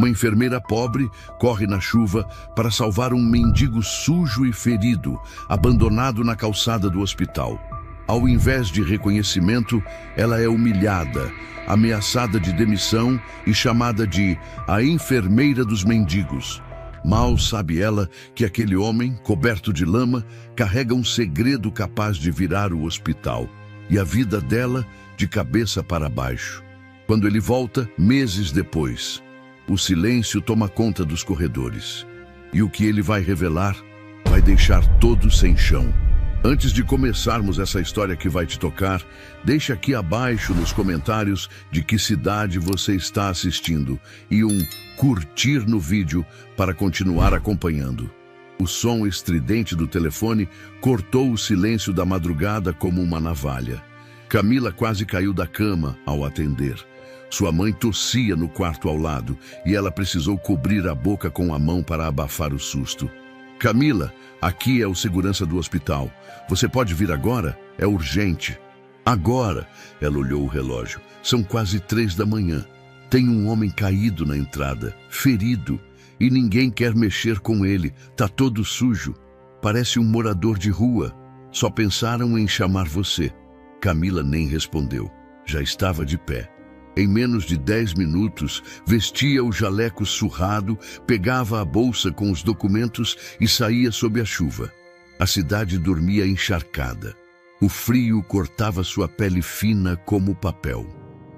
Uma enfermeira pobre corre na chuva para salvar um mendigo sujo e ferido, abandonado na calçada do hospital. Ao invés de reconhecimento, ela é humilhada, ameaçada de demissão e chamada de a enfermeira dos mendigos. Mal sabe ela que aquele homem, coberto de lama, carrega um segredo capaz de virar o hospital e a vida dela de cabeça para baixo. Quando ele volta, meses depois, o silêncio toma conta dos corredores. E o que ele vai revelar vai deixar todos sem chão. Antes de começarmos essa história que vai te tocar, deixa aqui abaixo nos comentários de que cidade você está assistindo e um curtir no vídeo para continuar acompanhando. O som estridente do telefone cortou o silêncio da madrugada como uma navalha. Camila quase caiu da cama ao atender. Sua mãe tossia no quarto ao lado e ela precisou cobrir a boca com a mão para abafar o susto. Camila, aqui é o segurança do hospital. Você pode vir agora? É urgente. Agora, ela olhou o relógio. São quase 3 da manhã. Tem um homem caído na entrada, ferido, e ninguém quer mexer com ele. Tá todo sujo. Parece um morador de rua. Só pensaram em chamar você. Camila nem respondeu. Já estava de pé. Em menos de 10 minutos, vestia o jaleco surrado, pegava a bolsa com os documentos e saía sob a chuva. A cidade dormia encharcada. O frio cortava sua pele fina como papel.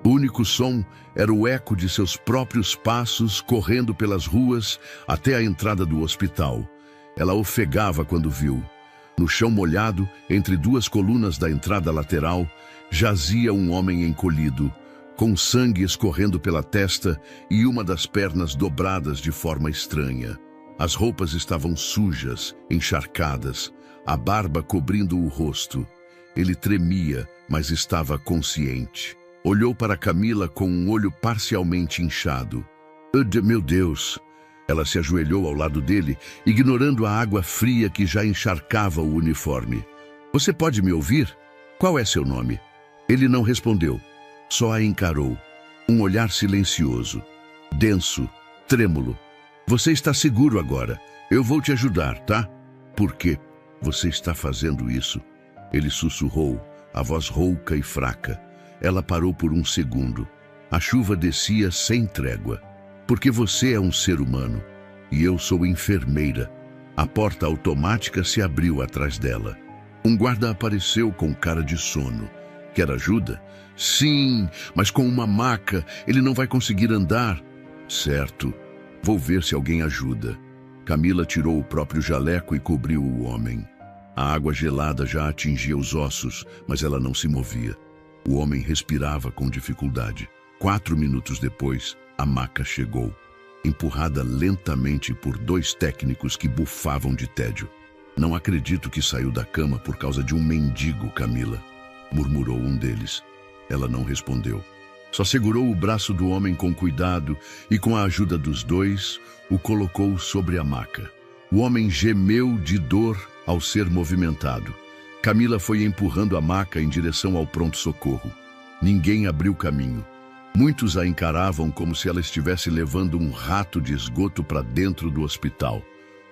O único som era o eco de seus próprios passos correndo pelas ruas até a entrada do hospital. Ela ofegava quando viu. No chão molhado, entre 2 colunas da entrada lateral, jazia um homem encolhido, com sangue escorrendo pela testa e uma das pernas dobradas de forma estranha. As roupas estavam sujas, encharcadas, a barba cobrindo o rosto. Ele tremia, mas estava consciente. Olhou para Camila com um olho parcialmente inchado. Meu Deus! Ela se ajoelhou ao lado dele, ignorando a água fria que já encharcava o uniforme. Você pode me ouvir? Qual é seu nome? Ele não respondeu. Só a encarou. Um olhar silencioso, denso, trêmulo. Você está seguro agora. Eu vou te ajudar, tá? Por quê? Você está fazendo isso? Ele sussurrou, a voz rouca e fraca. Ela parou por um segundo. A chuva descia sem trégua. Porque você é um ser humano. E eu sou enfermeira. A porta automática se abriu atrás dela. Um guarda apareceu com cara de sono. Quer ajuda? Sim, mas com uma maca, ele não vai conseguir andar. Certo, vou ver se alguém ajuda. Camila tirou o próprio jaleco e cobriu o homem. A água gelada já atingia os ossos, mas ela não se movia. O homem respirava com dificuldade. 4 minutos depois, a maca chegou, empurrada lentamente por 2 técnicos que bufavam de tédio. Não acredito que saiu da cama por causa de um mendigo, Camila, murmurou um deles. Ela não respondeu. Só segurou o braço do homem com cuidado e, com a ajuda dos 2, o colocou sobre a maca. O homem gemeu de dor ao ser movimentado. Camila foi empurrando a maca em direção ao pronto-socorro. Ninguém abriu caminho. Muitos a encaravam como se ela estivesse levando um rato de esgoto para dentro do hospital.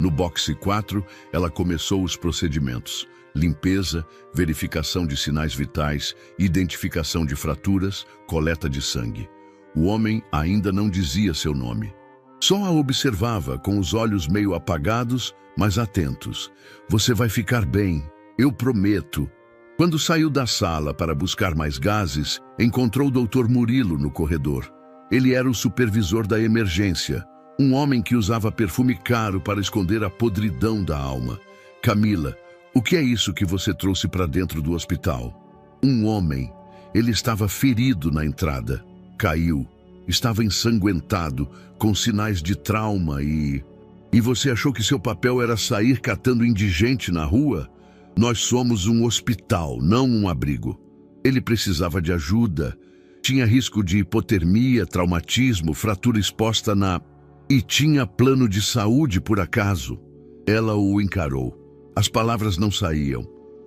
No boxe 4, ela começou os procedimentos. Limpeza, verificação de sinais vitais, identificação de fraturas, coleta de sangue. O homem ainda não dizia seu nome. Só a observava com os olhos meio apagados, mas atentos. Você vai ficar bem, eu prometo. Quando saiu da sala para buscar mais gases, encontrou o Dr. Murilo no corredor. Ele era o supervisor da emergência, um homem que usava perfume caro para esconder a podridão da alma. Camila, o que é isso que você trouxe para dentro do hospital? Um homem. Ele estava ferido na entrada. Caiu. Estava ensanguentado, com sinais de trauma e você achou que seu papel era sair catando indigente na rua? Nós somos um hospital, não um abrigo. Ele precisava de ajuda. Tinha risco de hipotermia, traumatismo, fratura exposta na... E tinha plano de saúde, por acaso? Ela o encarou. As palavras não saíam.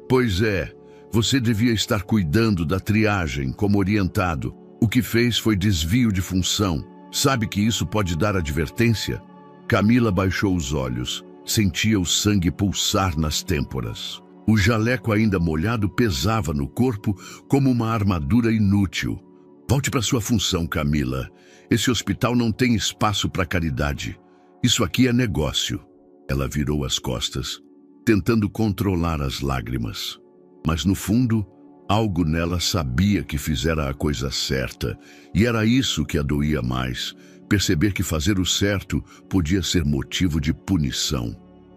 Pois é, você devia estar cuidando da triagem, como orientado. O que fez foi desvio de função. Sabe que isso pode dar advertência? Camila baixou os olhos. Sentia o sangue pulsar nas têmporas. O jaleco ainda molhado pesava no corpo como uma armadura inútil. Volte para sua função, Camila. Esse hospital não tem espaço para caridade. Isso aqui é negócio. Ela virou as costas, tentando controlar as lágrimas. Mas no fundo, algo nela sabia que fizera a coisa certa, e era isso que a doía mais, perceber que fazer o certo podia ser motivo de punição.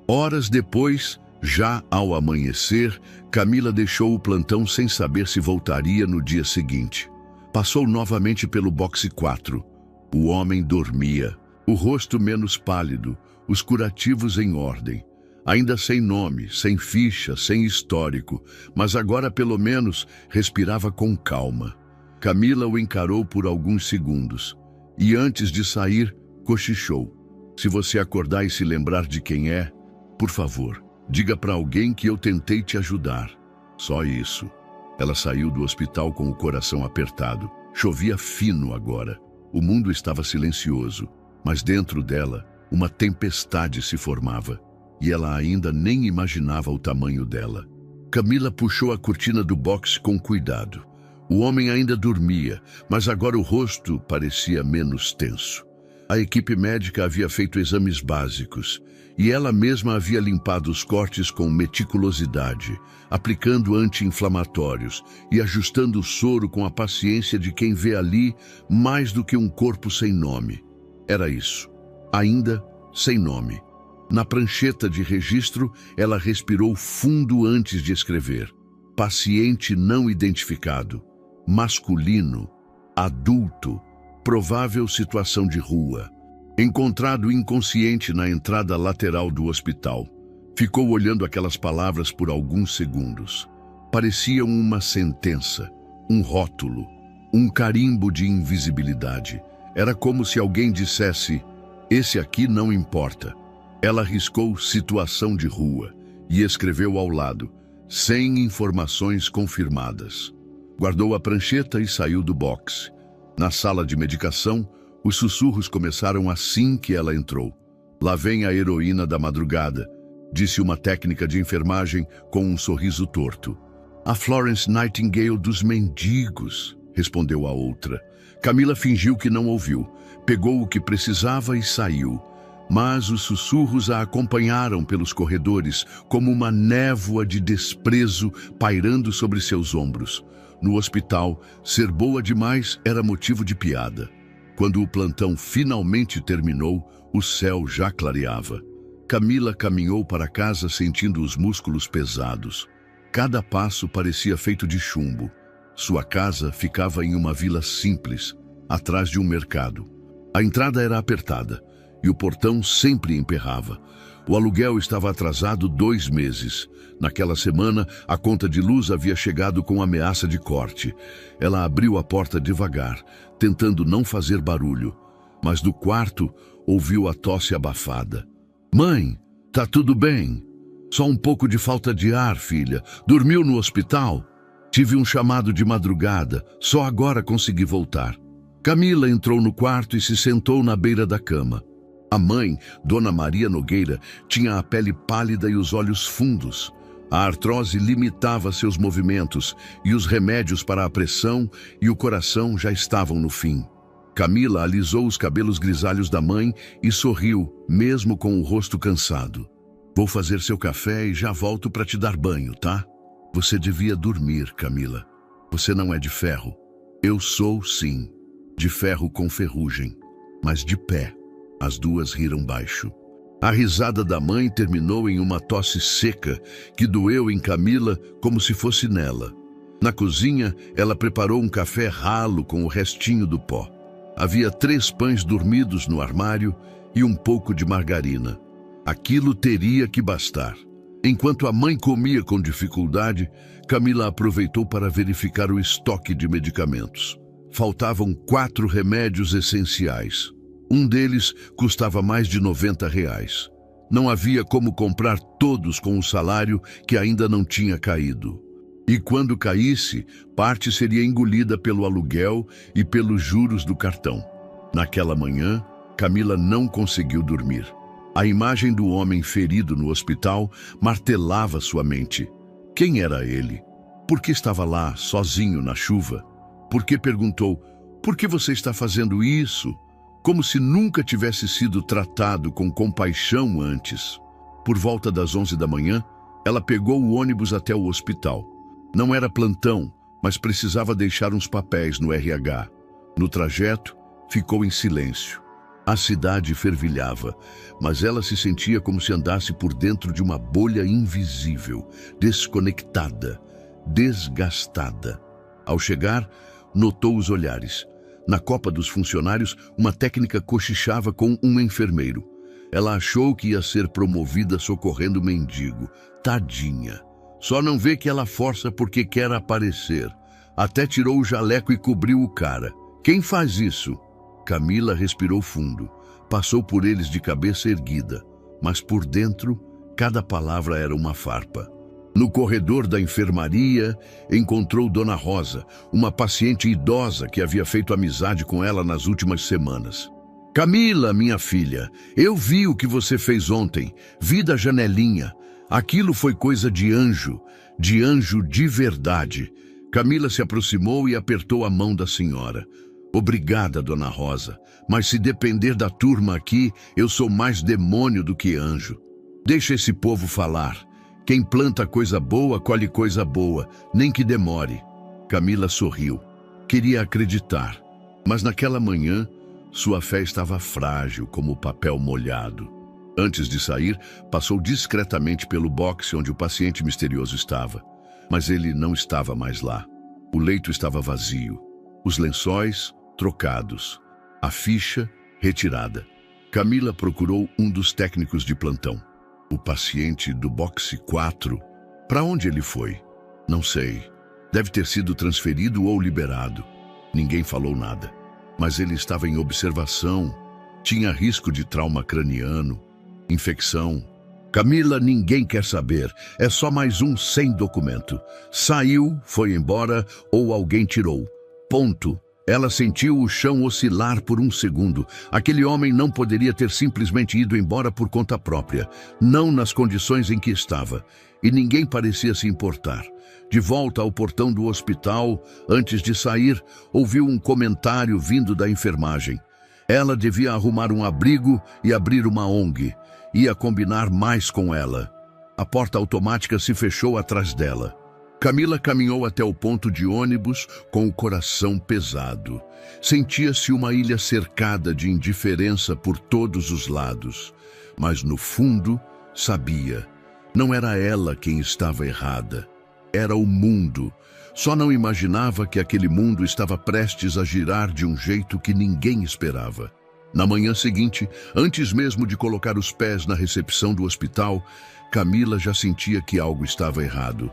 Horas depois, já ao amanhecer, Camila deixou o plantão sem saber se voltaria no dia seguinte. Passou novamente pelo boxe 4. O homem dormia, o rosto menos pálido, os curativos em ordem. Ainda sem nome, sem ficha, sem histórico, mas agora pelo menos respirava com calma. Camila o encarou por alguns segundos e antes de sair, cochichou. Se você acordar e se lembrar de quem é, por favor, diga para alguém que eu tentei te ajudar. Só isso. Ela saiu do hospital com o coração apertado. Chovia fino agora. O mundo estava silencioso, mas dentro dela, uma tempestade se formava. E ela ainda nem imaginava o tamanho dela. Camila puxou a cortina do boxe com cuidado. O homem ainda dormia, mas agora o rosto parecia menos tenso. A equipe médica havia feito exames básicos e ela mesma havia limpado os cortes com meticulosidade, aplicando anti-inflamatórios e ajustando o soro com a paciência de quem vê ali mais do que um corpo sem nome. Era isso, ainda sem nome. Na prancheta de registro, ela respirou fundo antes de escrever. Paciente não identificado, masculino, adulto, provável situação de rua. Encontrado inconsciente na entrada lateral do hospital. Ficou olhando aquelas palavras por alguns segundos. Pareciam uma sentença, um rótulo, um carimbo de invisibilidade. Era como se alguém dissesse, esse aqui não importa. Ela riscou situação de rua e escreveu ao lado, sem informações confirmadas. Guardou a prancheta e saiu do boxe. Na sala de medicação, os sussurros começaram assim que ela entrou. Lá vem a heroína da madrugada, disse uma técnica de enfermagem com um sorriso torto. A Florence Nightingale dos mendigos, respondeu a outra. Camila fingiu que não ouviu, pegou o que precisava e saiu. Mas os sussurros a acompanharam pelos corredores, como uma névoa de desprezo pairando sobre seus ombros. No hospital, ser boa demais era motivo de piada. Quando o plantão finalmente terminou, o céu já clareava. Camila caminhou para casa sentindo os músculos pesados. Cada passo parecia feito de chumbo. Sua casa ficava em uma vila simples, atrás de um mercado. A entrada era apertada e o portão sempre emperrava. O aluguel estava atrasado 2 meses. Naquela semana, a conta de luz havia chegado com ameaça de corte. Ela abriu a porta devagar, tentando não fazer barulho. Mas do quarto, ouviu a tosse abafada. Mãe, tá tudo bem? Só um pouco de falta de ar, filha. Dormiu no hospital? Tive um chamado de madrugada. Só agora consegui voltar. Camila entrou no quarto e se sentou na beira da cama. A mãe, Dona Maria Nogueira, tinha a pele pálida e os olhos fundos. A artrose limitava seus movimentos e os remédios para a pressão e o coração já estavam no fim. Camila alisou os cabelos grisalhos da mãe e sorriu, mesmo com o rosto cansado. Vou fazer seu café e já volto para te dar banho, tá? Você devia dormir, Camila. Você não é de ferro. Eu sou, sim, de ferro com ferrugem, mas de pé. As duas riram baixo. A risada da mãe terminou em uma tosse seca que doeu em Camila como se fosse nela. Na cozinha, ela preparou um café ralo com o restinho do pó. Havia 3 pães dormidos no armário e um pouco de margarina. Aquilo teria que bastar. Enquanto a mãe comia com dificuldade, Camila aproveitou para verificar o estoque de medicamentos. Faltavam 4 remédios essenciais. Um deles custava mais de R$ 90. Não havia como comprar todos com o salário que ainda não tinha caído. E quando caísse, parte seria engolida pelo aluguel e pelos juros do cartão. Naquela manhã, Camila não conseguiu dormir. A imagem do homem ferido no hospital martelava sua mente. Quem era ele? Por que estava lá, sozinho na chuva? Por que perguntou, por que você está fazendo isso? Como se nunca tivesse sido tratado com compaixão antes. Por volta das 11 da manhã, ela pegou o ônibus até o hospital. Não era plantão, mas precisava deixar uns papéis no RH. No trajeto, ficou em silêncio. A cidade fervilhava, mas ela se sentia como se andasse por dentro de uma bolha invisível, desconectada, desgastada. Ao chegar, notou os olhares. Na copa dos funcionários, uma técnica cochichava com um enfermeiro. Ela achou que ia ser promovida socorrendo o mendigo. Tadinha. Só não vê que ela força porque quer aparecer. Até tirou o jaleco e cobriu o cara. Quem faz isso? Camila respirou fundo. Passou por eles de cabeça erguida, mas por dentro, cada palavra era uma farpa. No corredor da enfermaria, encontrou Dona Rosa, uma paciente idosa que havia feito amizade com ela nas últimas semanas. Camila, minha filha, eu vi o que você fez ontem, vi da janelinha. Aquilo foi coisa de anjo de verdade. Camila se aproximou e apertou a mão da senhora. Obrigada, Dona Rosa, mas se depender da turma aqui, eu sou mais demônio do que anjo. Deixa esse povo falar. Quem planta coisa boa, colhe coisa boa, nem que demore. Camila sorriu. Queria acreditar, mas naquela manhã, sua fé estava frágil como papel molhado. Antes de sair, passou discretamente pelo boxe onde o paciente misterioso estava. Mas ele não estava mais lá. O leito estava vazio. Os lençóis trocados. A ficha retirada. Camila procurou um dos técnicos de plantão. O paciente do boxe 4. Para onde ele foi? Não sei. Deve ter sido transferido ou liberado. Ninguém falou nada. Mas ele estava em observação. Tinha risco de trauma craniano, infecção. Camila, ninguém quer saber. É só mais um sem documento. Saiu, foi embora ou alguém tirou. Ponto. Ela sentiu o chão oscilar por um segundo. Aquele homem não poderia ter simplesmente ido embora por conta própria. Não nas condições em que estava. E ninguém parecia se importar. De volta ao portão do hospital, antes de sair, ouviu um comentário vindo da enfermagem. Ela devia arrumar um abrigo e abrir uma ONG. Ia combinar mais com ela. A porta automática se fechou atrás dela. Camila caminhou até o ponto de ônibus com o coração pesado. Sentia-se uma ilha cercada de indiferença por todos os lados. Mas no fundo, sabia. Não era ela quem estava errada. Era o mundo. Só não imaginava que aquele mundo estava prestes a girar de um jeito que ninguém esperava. Na manhã seguinte, antes mesmo de colocar os pés na recepção do hospital, Camila já sentia que algo estava errado.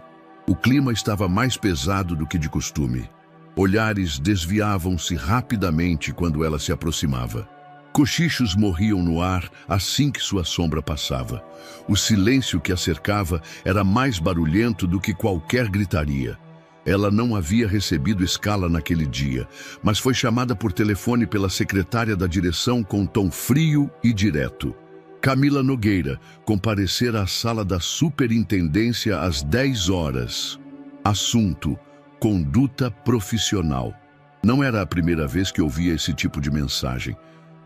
O clima estava mais pesado do que de costume. Olhares desviavam-se rapidamente quando ela se aproximava. Cochichos morriam no ar assim que sua sombra passava. O silêncio que a cercava era mais barulhento do que qualquer gritaria. Ela não havia recebido escala naquele dia, mas foi chamada por telefone pela secretária da direção com tom frio e direto. Camila Nogueira comparecera à sala da superintendência às 10 horas. Assunto: conduta profissional. Não era a primeira vez que ouvia esse tipo de mensagem,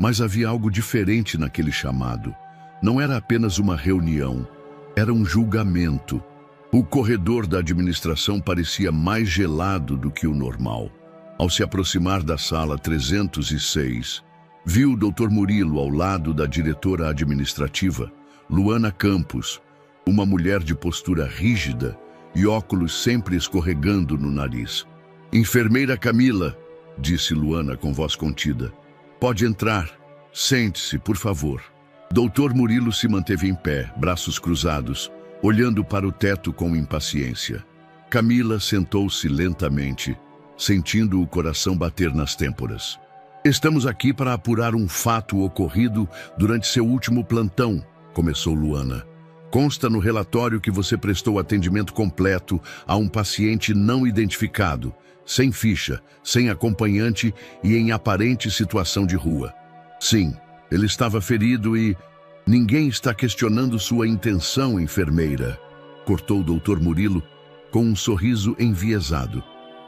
mas havia algo diferente naquele chamado. Não era apenas uma reunião, era um julgamento. O corredor da administração parecia mais gelado do que o normal. Ao se aproximar da sala 306, viu o Dr. Murilo ao lado da diretora administrativa, Luana Campos, uma mulher de postura rígida e óculos sempre escorregando no nariz. Enfermeira Camila, disse Luana com voz contida. Pode entrar. Sente-se, por favor. Dr. Murilo se manteve em pé, braços cruzados, olhando para o teto com impaciência. Camila sentou-se lentamente, sentindo o coração bater nas têmporas. Estamos aqui para apurar um fato ocorrido durante seu último plantão, começou Luana. Consta no relatório que você prestou atendimento completo a um paciente não identificado, sem ficha, sem acompanhante e em aparente situação de rua. Sim, ele estava ferido e... Ninguém está questionando sua intenção, enfermeira, cortou o Dr. Murilo com um sorriso enviesado.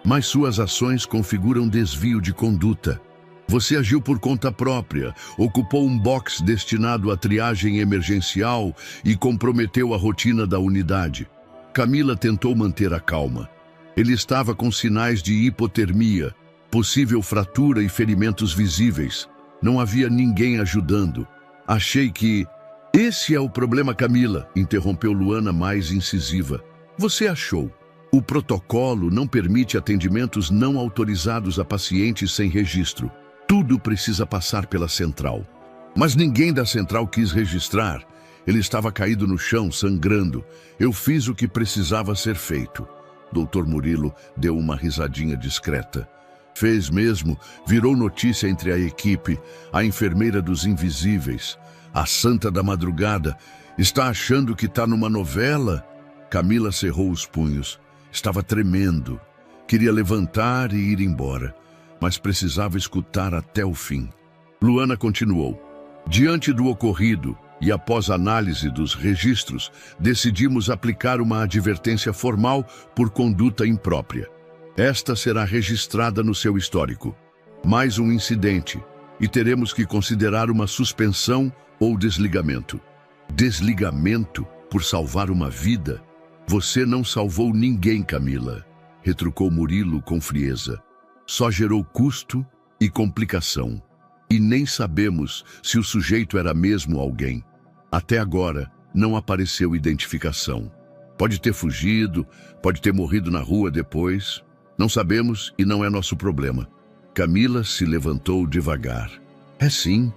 Mas suas ações configuram desvio de conduta. Você agiu por conta própria, ocupou um box destinado à triagem emergencial e comprometeu a rotina da unidade. Camila tentou manter a calma. Ele estava com sinais de hipotermia, possível fratura e ferimentos visíveis. Não havia ninguém ajudando. Achei que... Esse é o problema, Camila, interrompeu Luana mais incisiva. Você achou. O protocolo não permite atendimentos não autorizados a pacientes sem registro. Tudo precisa passar pela central. Mas ninguém da central quis registrar. Ele estava caído no chão, sangrando. Eu fiz o que precisava ser feito. Dr. Murilo deu uma risadinha discreta. Fez mesmo, virou notícia entre a equipe, a enfermeira dos invisíveis, a santa da madrugada. Está achando que está numa novela? Camila cerrou os punhos. Estava tremendo. Queria levantar e ir embora, mas precisava escutar até o fim. Luana continuou. Diante do ocorrido e após análise dos registros, decidimos aplicar uma advertência formal por conduta imprópria. Esta será registrada no seu histórico. Mais um incidente e teremos que considerar uma suspensão ou desligamento. Desligamento por salvar uma vida? Você não salvou ninguém, Camila, retrucou Murilo com frieza. Só gerou custo e complicação. E nem sabemos se o sujeito era mesmo alguém. Até agora, não apareceu identificação. Pode ter fugido, pode ter morrido na rua depois. Não sabemos e não é nosso problema. Camila se levantou devagar. É sim,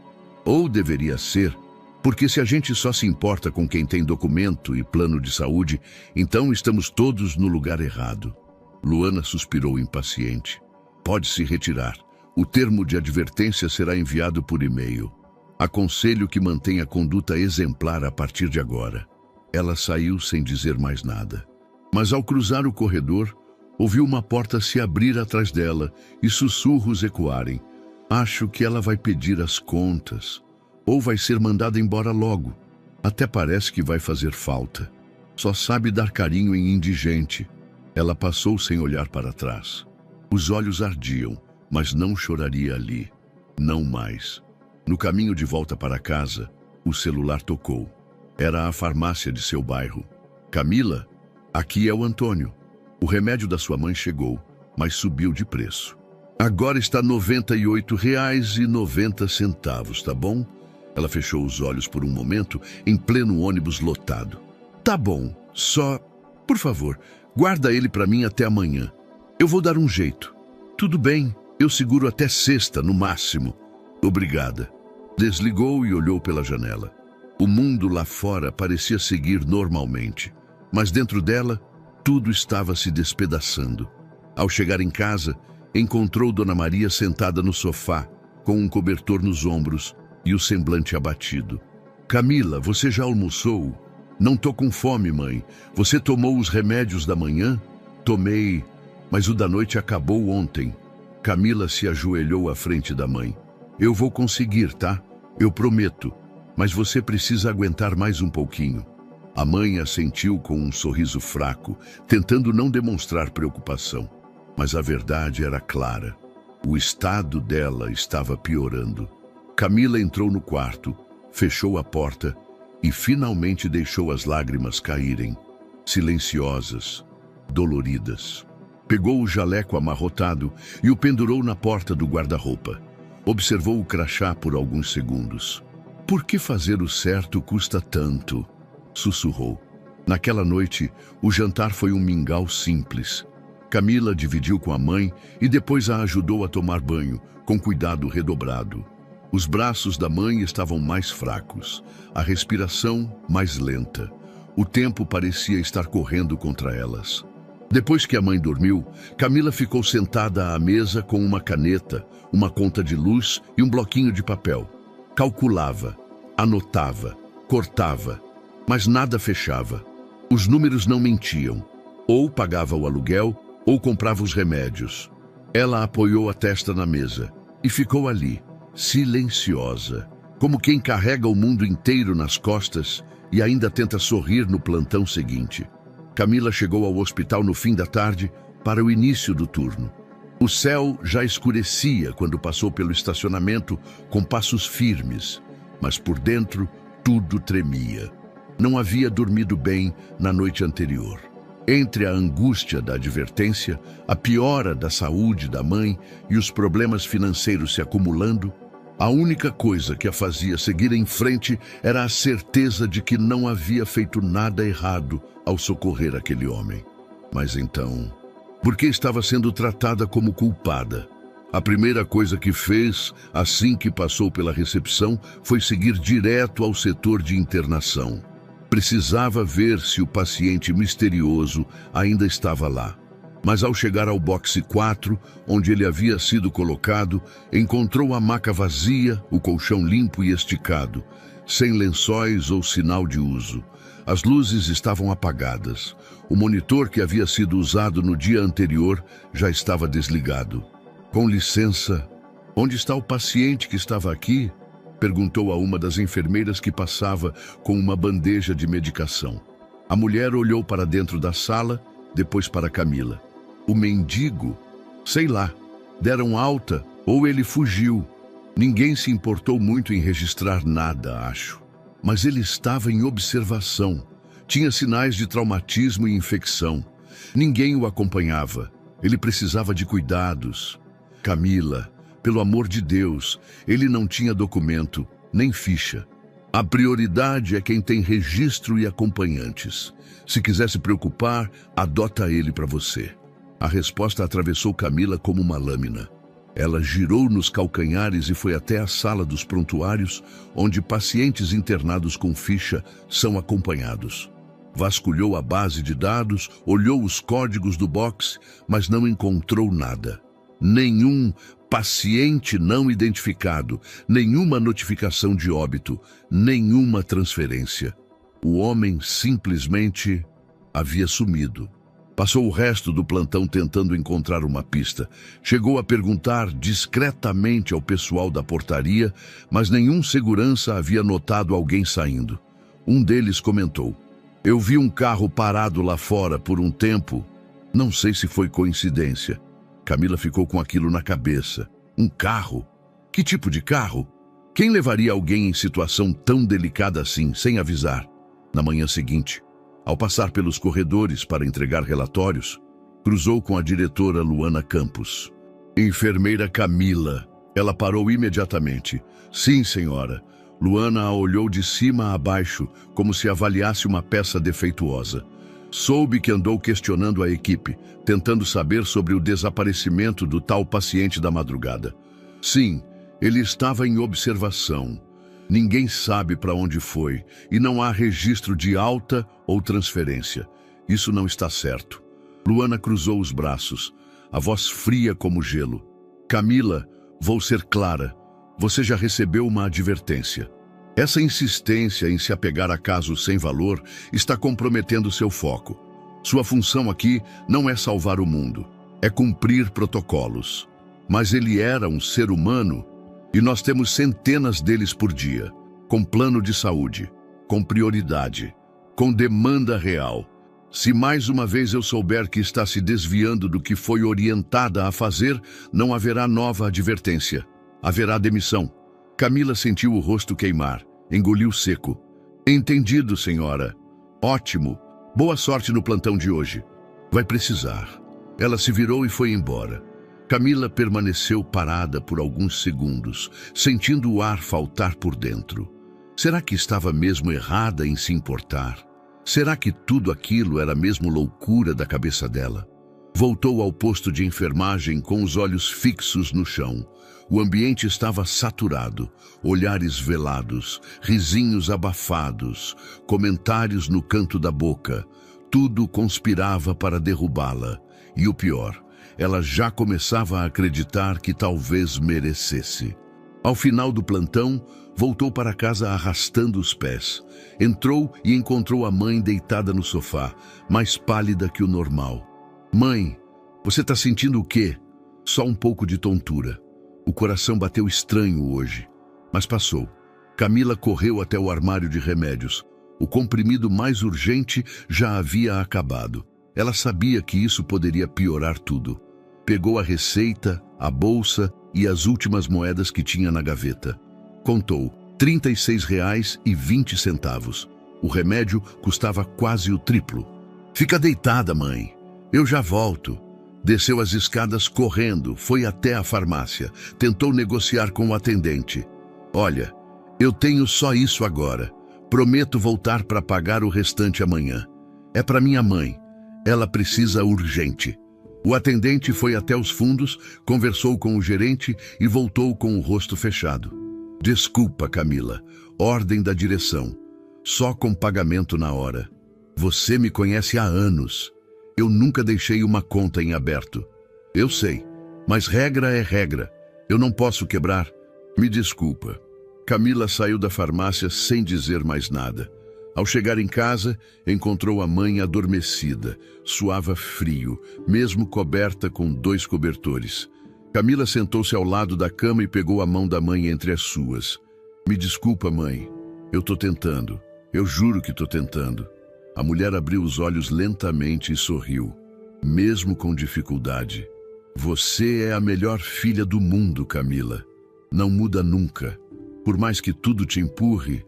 ou deveria ser, porque se a gente só se importa com quem tem documento e plano de saúde, então estamos todos no lugar errado. Luana suspirou impaciente. Pode se retirar. O termo de advertência será enviado por e-mail. Aconselho que mantenha a conduta exemplar a partir de agora. Ela saiu sem dizer mais nada. Mas ao cruzar o corredor, ouviu uma porta se abrir atrás dela e sussurros ecoarem. Acho que ela vai pedir as contas. Ou vai ser mandada embora logo. Até parece que vai fazer falta. Só sabe dar carinho em indigente. Ela passou sem olhar para trás. Os olhos ardiam, mas não choraria ali. Não mais. No caminho de volta para casa, o celular tocou. Era a farmácia de seu bairro. Camila, aqui é o Antônio. O remédio da sua mãe chegou, mas subiu de preço. Agora está R$ 98,90, tá bom? Ela fechou os olhos por um momento, em pleno ônibus lotado. Tá bom, só... Por favor, guarda ele para mim até amanhã. Eu vou dar um jeito. Tudo bem, eu seguro até sexta, no máximo. Obrigada. Desligou e olhou pela janela. O mundo lá fora parecia seguir normalmente, mas dentro dela, tudo estava se despedaçando. Ao chegar em casa, encontrou Dona Maria sentada no sofá, com um cobertor nos ombros e o semblante abatido. Camila, você já almoçou? Não tô com fome, mãe. Você tomou os remédios da manhã? Tomei, mas o da noite acabou ontem. Camila se ajoelhou à frente da mãe. Eu vou conseguir, tá? Eu prometo. Mas você precisa aguentar mais um pouquinho. A mãe assentiu com um sorriso fraco, tentando não demonstrar preocupação. Mas a verdade era clara. O estado dela estava piorando. Camila entrou no quarto, fechou a porta e finalmente deixou as lágrimas caírem, silenciosas, doloridas. Pegou o jaleco amarrotado e o pendurou na porta do guarda-roupa. Observou o crachá por alguns segundos. Por que fazer o certo custa tanto? Sussurrou. Naquela noite, o jantar foi um mingau simples. Camila dividiu com a mãe e depois a ajudou a tomar banho, com cuidado redobrado. Os braços da mãe estavam mais fracos, a respiração mais lenta. O tempo parecia estar correndo contra elas. Depois que a mãe dormiu, Camila ficou sentada à mesa com uma caneta, uma conta de luz e um bloquinho de papel. Calculava, anotava, cortava, mas nada fechava. Os números não mentiam. Ou pagava o aluguel, ou comprava os remédios. Ela apoiou a testa na mesa e ficou ali, silenciosa, como quem carrega o mundo inteiro nas costas e ainda tenta sorrir no plantão seguinte. Camila chegou ao hospital no fim da tarde para o início do turno. O céu já escurecia quando passou pelo estacionamento com passos firmes, mas por dentro tudo tremia. Não havia dormido bem na noite anterior. Entre a angústia da advertência, a piora da saúde da mãe e os problemas financeiros se acumulando, a única coisa que a fazia seguir em frente era a certeza de que não havia feito nada errado ao socorrer aquele homem. Mas então, por que estava sendo tratada como culpada? A primeira coisa que fez, assim que passou pela recepção, foi seguir direto ao setor de internação. Precisava ver se o paciente misterioso ainda estava lá. Mas ao chegar ao boxe 4, onde ele havia sido colocado, encontrou a maca vazia, o colchão limpo e esticado, sem lençóis ou sinal de uso. As luzes estavam apagadas. O monitor que havia sido usado no dia anterior já estava desligado. "Com licença, onde está o paciente que estava aqui?" perguntou a uma das enfermeiras que passava com uma bandeja de medicação. A mulher olhou para dentro da sala, depois para Camila. "O mendigo? Sei lá. Deram alta ou ele fugiu. Ninguém se importou muito em registrar nada, acho. Mas ele estava em observação. Tinha sinais de traumatismo e infecção. Ninguém o acompanhava. Ele precisava de cuidados. Camila, pelo amor de Deus, ele não tinha documento, nem ficha. A prioridade é quem tem registro e acompanhantes. Se quiser se preocupar, adota ele para você." A resposta atravessou Camila como uma lâmina. Ela girou nos calcanhares e foi até a sala dos prontuários, onde pacientes internados com ficha são acompanhados. Vasculhou a base de dados, olhou os códigos do box, mas não encontrou nada. Nenhum paciente não identificado, nenhuma notificação de óbito, nenhuma transferência. O homem simplesmente havia sumido. Passou o resto do plantão tentando encontrar uma pista. Chegou a perguntar discretamente ao pessoal da portaria, mas nenhum segurança havia notado alguém saindo. Um deles comentou: "Eu vi um carro parado lá fora por um tempo. Não sei se foi coincidência." Camila ficou com aquilo na cabeça. Um carro? Que tipo de carro? Quem levaria alguém em situação tão delicada assim, sem avisar? Na manhã seguinte, ao passar pelos corredores para entregar relatórios, cruzou com a diretora Luana Campos. "Enfermeira Camila." Ela parou imediatamente. "Sim, senhora." Luana a olhou de cima a baixo, como se avaliasse uma peça defeituosa. "Soube que andou questionando a equipe, tentando saber sobre o desaparecimento do tal paciente da madrugada." "Sim, ele estava em observação. Ninguém sabe para onde foi e não há registro de alta ou transferência. Isso não está certo." Luana cruzou os braços, a voz fria como gelo. "Camila, vou ser clara. Você já recebeu uma advertência. Essa insistência em se apegar a casos sem valor está comprometendo seu foco. Sua função aqui não é salvar o mundo, é cumprir protocolos. Mas ele era um ser humano e nós temos centenas deles por dia, com plano de saúde, com prioridade, com demanda real. Se mais uma vez eu souber que está se desviando do que foi orientada a fazer, não haverá nova advertência. Haverá demissão." Camila sentiu o rosto queimar, engoliu seco. "Entendido, senhora. Ótimo. Boa sorte no plantão de hoje. Vai precisar." Ela se virou e foi embora. Camila permaneceu parada por alguns segundos, sentindo o ar faltar por dentro. Será que estava mesmo errada em se importar? Será que tudo aquilo era mesmo loucura da cabeça dela? Voltou ao posto de enfermagem com os olhos fixos no chão. O ambiente estava saturado, olhares velados, risinhos abafados, comentários no canto da boca. Tudo conspirava para derrubá-la. E o pior, ela já começava a acreditar que talvez merecesse. Ao final do plantão, voltou para casa arrastando os pés. Entrou e encontrou a mãe deitada no sofá, mais pálida que o normal. "Mãe, Você está sentindo o quê? Só um pouco de tontura. O coração bateu estranho hoje, mas passou. Camila correu até o armário de remédios. O comprimido mais urgente já havia acabado. Ela sabia que isso poderia piorar tudo. Pegou a receita, a bolsa e as últimas moedas que tinha na gaveta. Contou, R$ 36,20. O remédio custava quase o triplo. Fica deitada, mãe. Eu já volto. Desceu as escadas correndo, foi até a farmácia. Tentou negociar com o atendente. Olha, eu tenho só isso agora. Prometo voltar para pagar o restante amanhã. É para minha mãe. Ela precisa urgente. O atendente foi até os fundos, conversou com o gerente e voltou com o rosto fechado. Desculpa, Camila. Ordem da direção. Só com pagamento na hora. Você me conhece há anos. Eu nunca deixei uma conta em aberto. Eu sei, mas regra é regra. Eu não posso quebrar. Me desculpa. Camila saiu da farmácia sem dizer mais nada. Ao chegar em casa, encontrou a mãe adormecida. Suava frio, mesmo coberta com 2 cobertores. Camila sentou-se ao lado da cama e pegou a mão da mãe entre as suas. Me desculpa, mãe. Eu tô tentando. Eu juro que tô tentando. A mulher abriu os olhos lentamente e sorriu, mesmo com dificuldade. Você é a melhor filha do mundo, Camila. Não muda nunca. Por mais que tudo te empurre,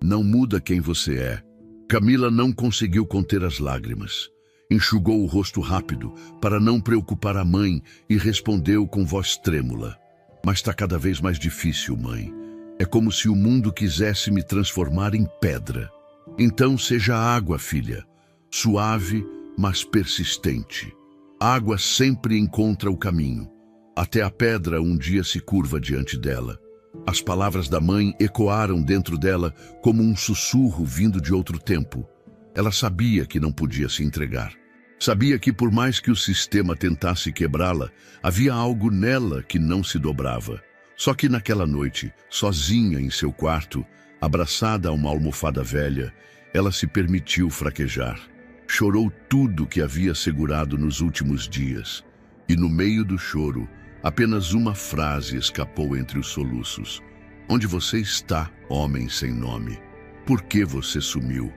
não muda quem você é. Camila não conseguiu conter as lágrimas. Enxugou o rosto rápido para não preocupar a mãe e respondeu com voz trêmula. Mas está cada vez mais difícil, mãe. É como se o mundo quisesse me transformar em pedra. Então seja água, filha. Suave, mas persistente. Água sempre encontra o caminho. Até a pedra um dia se curva diante dela. As palavras da mãe ecoaram dentro dela como um sussurro vindo de outro tempo. Ela sabia que não podia se entregar. Sabia que por mais que o sistema tentasse quebrá-la, havia algo nela que não se dobrava. Só que naquela noite, sozinha em seu quarto, abraçada a uma almofada velha, ela se permitiu fraquejar. Chorou tudo que havia segurado nos últimos dias. E no meio do choro, apenas uma frase escapou entre os soluços. Onde você está, homem sem nome? Por que você sumiu?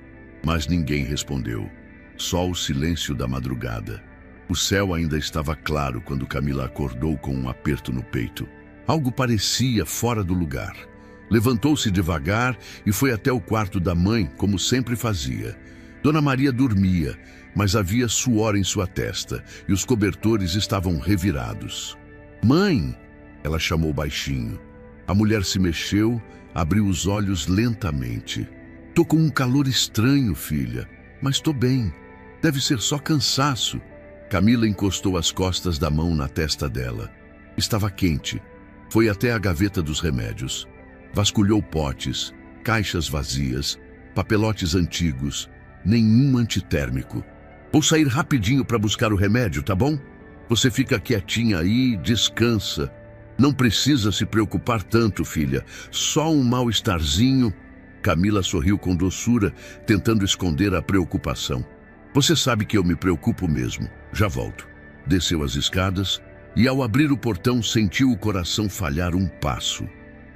Mas ninguém respondeu. Só o silêncio da madrugada. O céu ainda estava claro quando Camila acordou com um aperto no peito. Algo parecia fora do lugar. Levantou-se devagar e foi até o quarto da mãe, como sempre fazia. Dona Maria dormia, mas havia suor em sua testa e os cobertores estavam revirados. Mãe! Ela chamou baixinho. A mulher se mexeu, abriu os olhos lentamente. Tô com um calor estranho, filha, mas tô bem. Deve ser só cansaço. Camila encostou as costas da mão na testa dela. Estava quente. Foi até a gaveta dos remédios. Vasculhou potes, caixas vazias, papelotes antigos, nenhum antitérmico. Vou sair rapidinho para buscar o remédio, tá bom? Você fica quietinha aí, descansa. Não precisa se preocupar tanto, filha. Só um mal-estarzinho. Camila sorriu com doçura, tentando esconder a preocupação. Você sabe que eu me preocupo mesmo. Já volto. Desceu as escadas e, ao abrir o portão, sentiu o coração falhar um passo.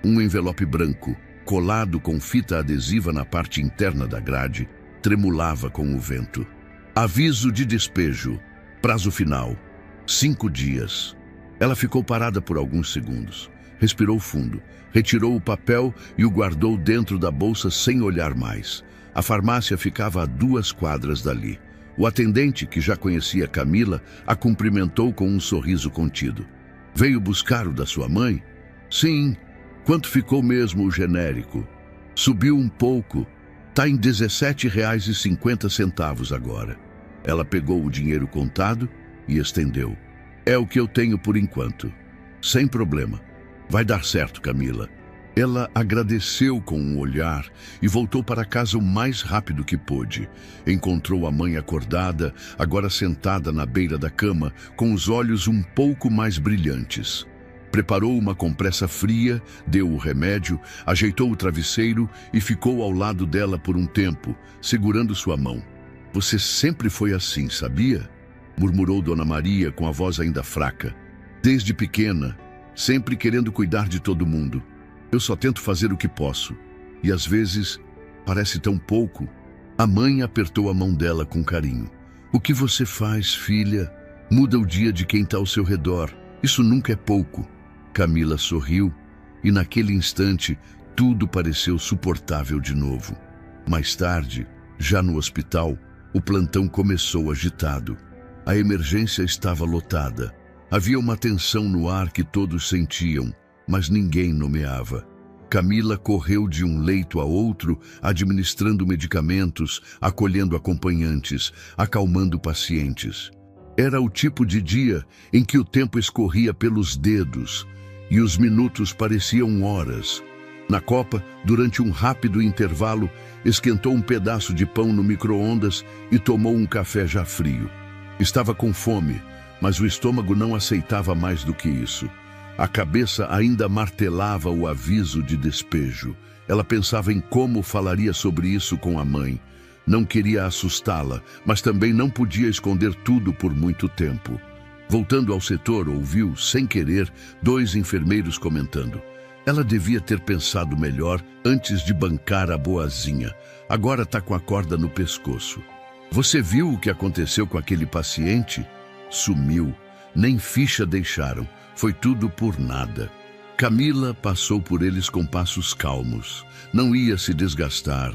Um envelope branco, colado com fita adesiva na parte interna da grade, tremulava com o vento. Aviso de despejo. Prazo final. 5 dias. Ela ficou parada por alguns segundos. Respirou fundo, retirou o papel e o guardou dentro da bolsa sem olhar mais. A farmácia ficava a 2 quadras dali. O atendente, que já conhecia Camila, a cumprimentou com um sorriso contido. Veio buscar o da sua mãe? Sim. Quanto ficou mesmo o genérico? Subiu um pouco. Tá em R$ 17,50 agora. Ela pegou o dinheiro contado e estendeu. É o que eu tenho por enquanto. Sem problema. Vai dar certo, Camila. Ela agradeceu com um olhar e voltou para casa o mais rápido que pôde. Encontrou a mãe acordada, agora sentada na beira da cama, com os olhos um pouco mais brilhantes. Preparou uma compressa fria, deu o remédio, ajeitou o travesseiro e ficou ao lado dela por um tempo, segurando sua mão. Você sempre foi assim, sabia? murmurou Dona Maria com a voz ainda fraca. Desde pequena, sempre querendo cuidar de todo mundo. Eu só tento fazer o que posso. E às vezes, parece tão pouco. A mãe apertou a mão dela com carinho. O que você faz, filha? Muda o dia de quem está ao seu redor. Isso nunca é pouco. Camila sorriu e naquele instante tudo pareceu suportável de novo. Mais tarde, já no hospital, o plantão começou agitado. A emergência estava lotada. Havia uma tensão no ar que todos sentiam, mas ninguém nomeava. Camila correu de um leito a outro, administrando medicamentos, acolhendo acompanhantes, acalmando pacientes. Era o tipo de dia em que o tempo escorria pelos dedos e os minutos pareciam horas. Na copa, durante um rápido intervalo, esquentou um pedaço de pão no micro-ondas e tomou um café já frio. Estava com fome, mas o estômago não aceitava mais do que isso. A cabeça ainda martelava o aviso de despejo. Ela pensava em como falaria sobre isso com a mãe. Não queria assustá-la, mas também não podia esconder tudo por muito tempo. Voltando ao setor, ouviu, sem querer, 2 enfermeiros comentando. Ela devia ter pensado melhor antes de bancar a boazinha. Agora está com a corda no pescoço. Você viu o que aconteceu com aquele paciente? Sumiu. Nem ficha deixaram. Foi tudo por nada. Camila passou por eles com passos calmos. Não ia se desgastar.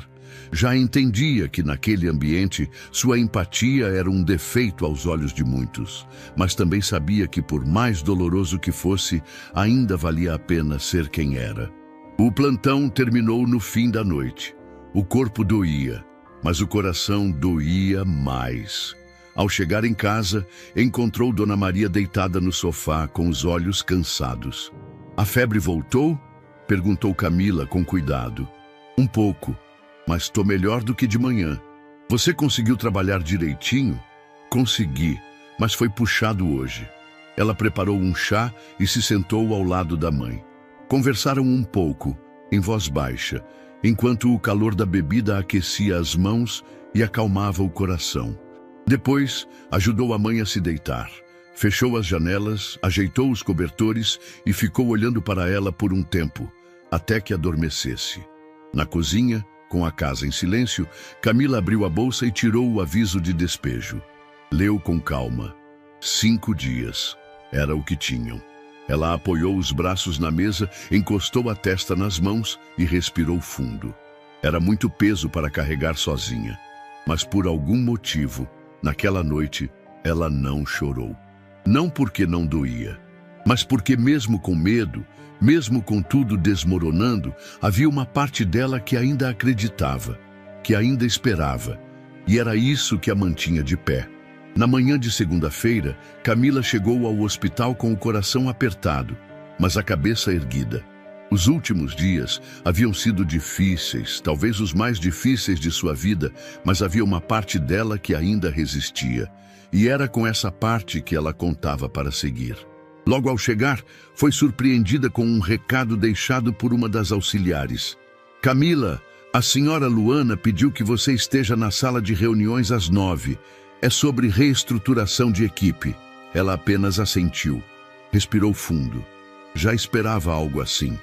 Já entendia que naquele ambiente sua empatia era um defeito aos olhos de muitos, mas também sabia que por mais doloroso que fosse, ainda valia a pena ser quem era. O plantão terminou no fim da noite. O corpo doía, mas o coração doía mais. Ao chegar em casa, encontrou Dona Maria deitada no sofá com os olhos cansados. A febre voltou? Perguntou Camila com cuidado. Um pouco. Mas estou melhor do que de manhã. Você conseguiu trabalhar direitinho? Consegui, mas foi puxado hoje. Ela preparou um chá e se sentou ao lado da mãe. Conversaram um pouco, em voz baixa, enquanto o calor da bebida aquecia as mãos e acalmava o coração. Depois, ajudou a mãe a se deitar. Fechou as janelas, ajeitou os cobertores e ficou olhando para ela por um tempo, até que adormecesse. Na cozinha, com a casa em silêncio, Camila abriu a bolsa e tirou o aviso de despejo. Leu com calma. 5 dias. Era o que tinham. Ela apoiou os braços na mesa, encostou a testa nas mãos e respirou fundo. Era muito peso para carregar sozinha. Mas por algum motivo, naquela noite, ela não chorou. Não porque não doía, mas porque mesmo com medo, mesmo com tudo desmoronando, havia uma parte dela que ainda acreditava, que ainda esperava, e era isso que a mantinha de pé. Na manhã de segunda-feira, Camila chegou ao hospital com o coração apertado, mas a cabeça erguida. Os últimos dias haviam sido difíceis, talvez os mais difíceis de sua vida, mas havia uma parte dela que ainda resistia, e era com essa parte que ela contava para seguir. Logo ao chegar, foi surpreendida com um recado deixado por uma das auxiliares. Camila, a senhora Luana pediu que você esteja na sala de reuniões às 9. É sobre reestruturação de equipe. Ela apenas assentiu. Respirou fundo. Já esperava algo assim.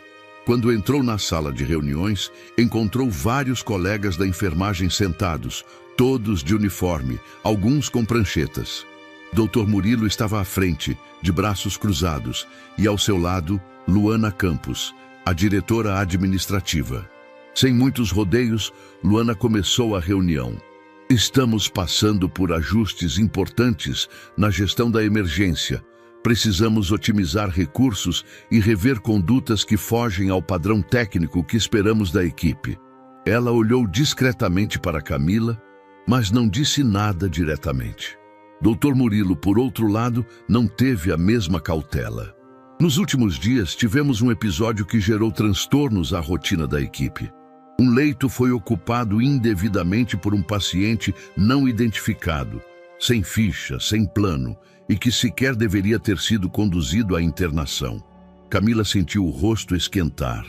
Quando entrou na sala de reuniões, encontrou vários colegas da enfermagem sentados, todos de uniforme, alguns com pranchetas. Dr. Murilo estava à frente, de braços cruzados, e ao seu lado, Luana Campos, a diretora administrativa. Sem muitos rodeios, Luana começou a reunião. Estamos passando por ajustes importantes na gestão da emergência. Precisamos otimizar recursos e rever condutas que fogem ao padrão técnico que esperamos da equipe. Ela olhou discretamente para Camila, mas não disse nada diretamente. Dr. Murilo, por outro lado, não teve a mesma cautela. Nos últimos dias, tivemos um episódio que gerou transtornos à rotina da equipe. Um leito foi ocupado indevidamente por um paciente não identificado, sem ficha, sem plano, e que sequer deveria ter sido conduzido à internação. Camila sentiu o rosto esquentar.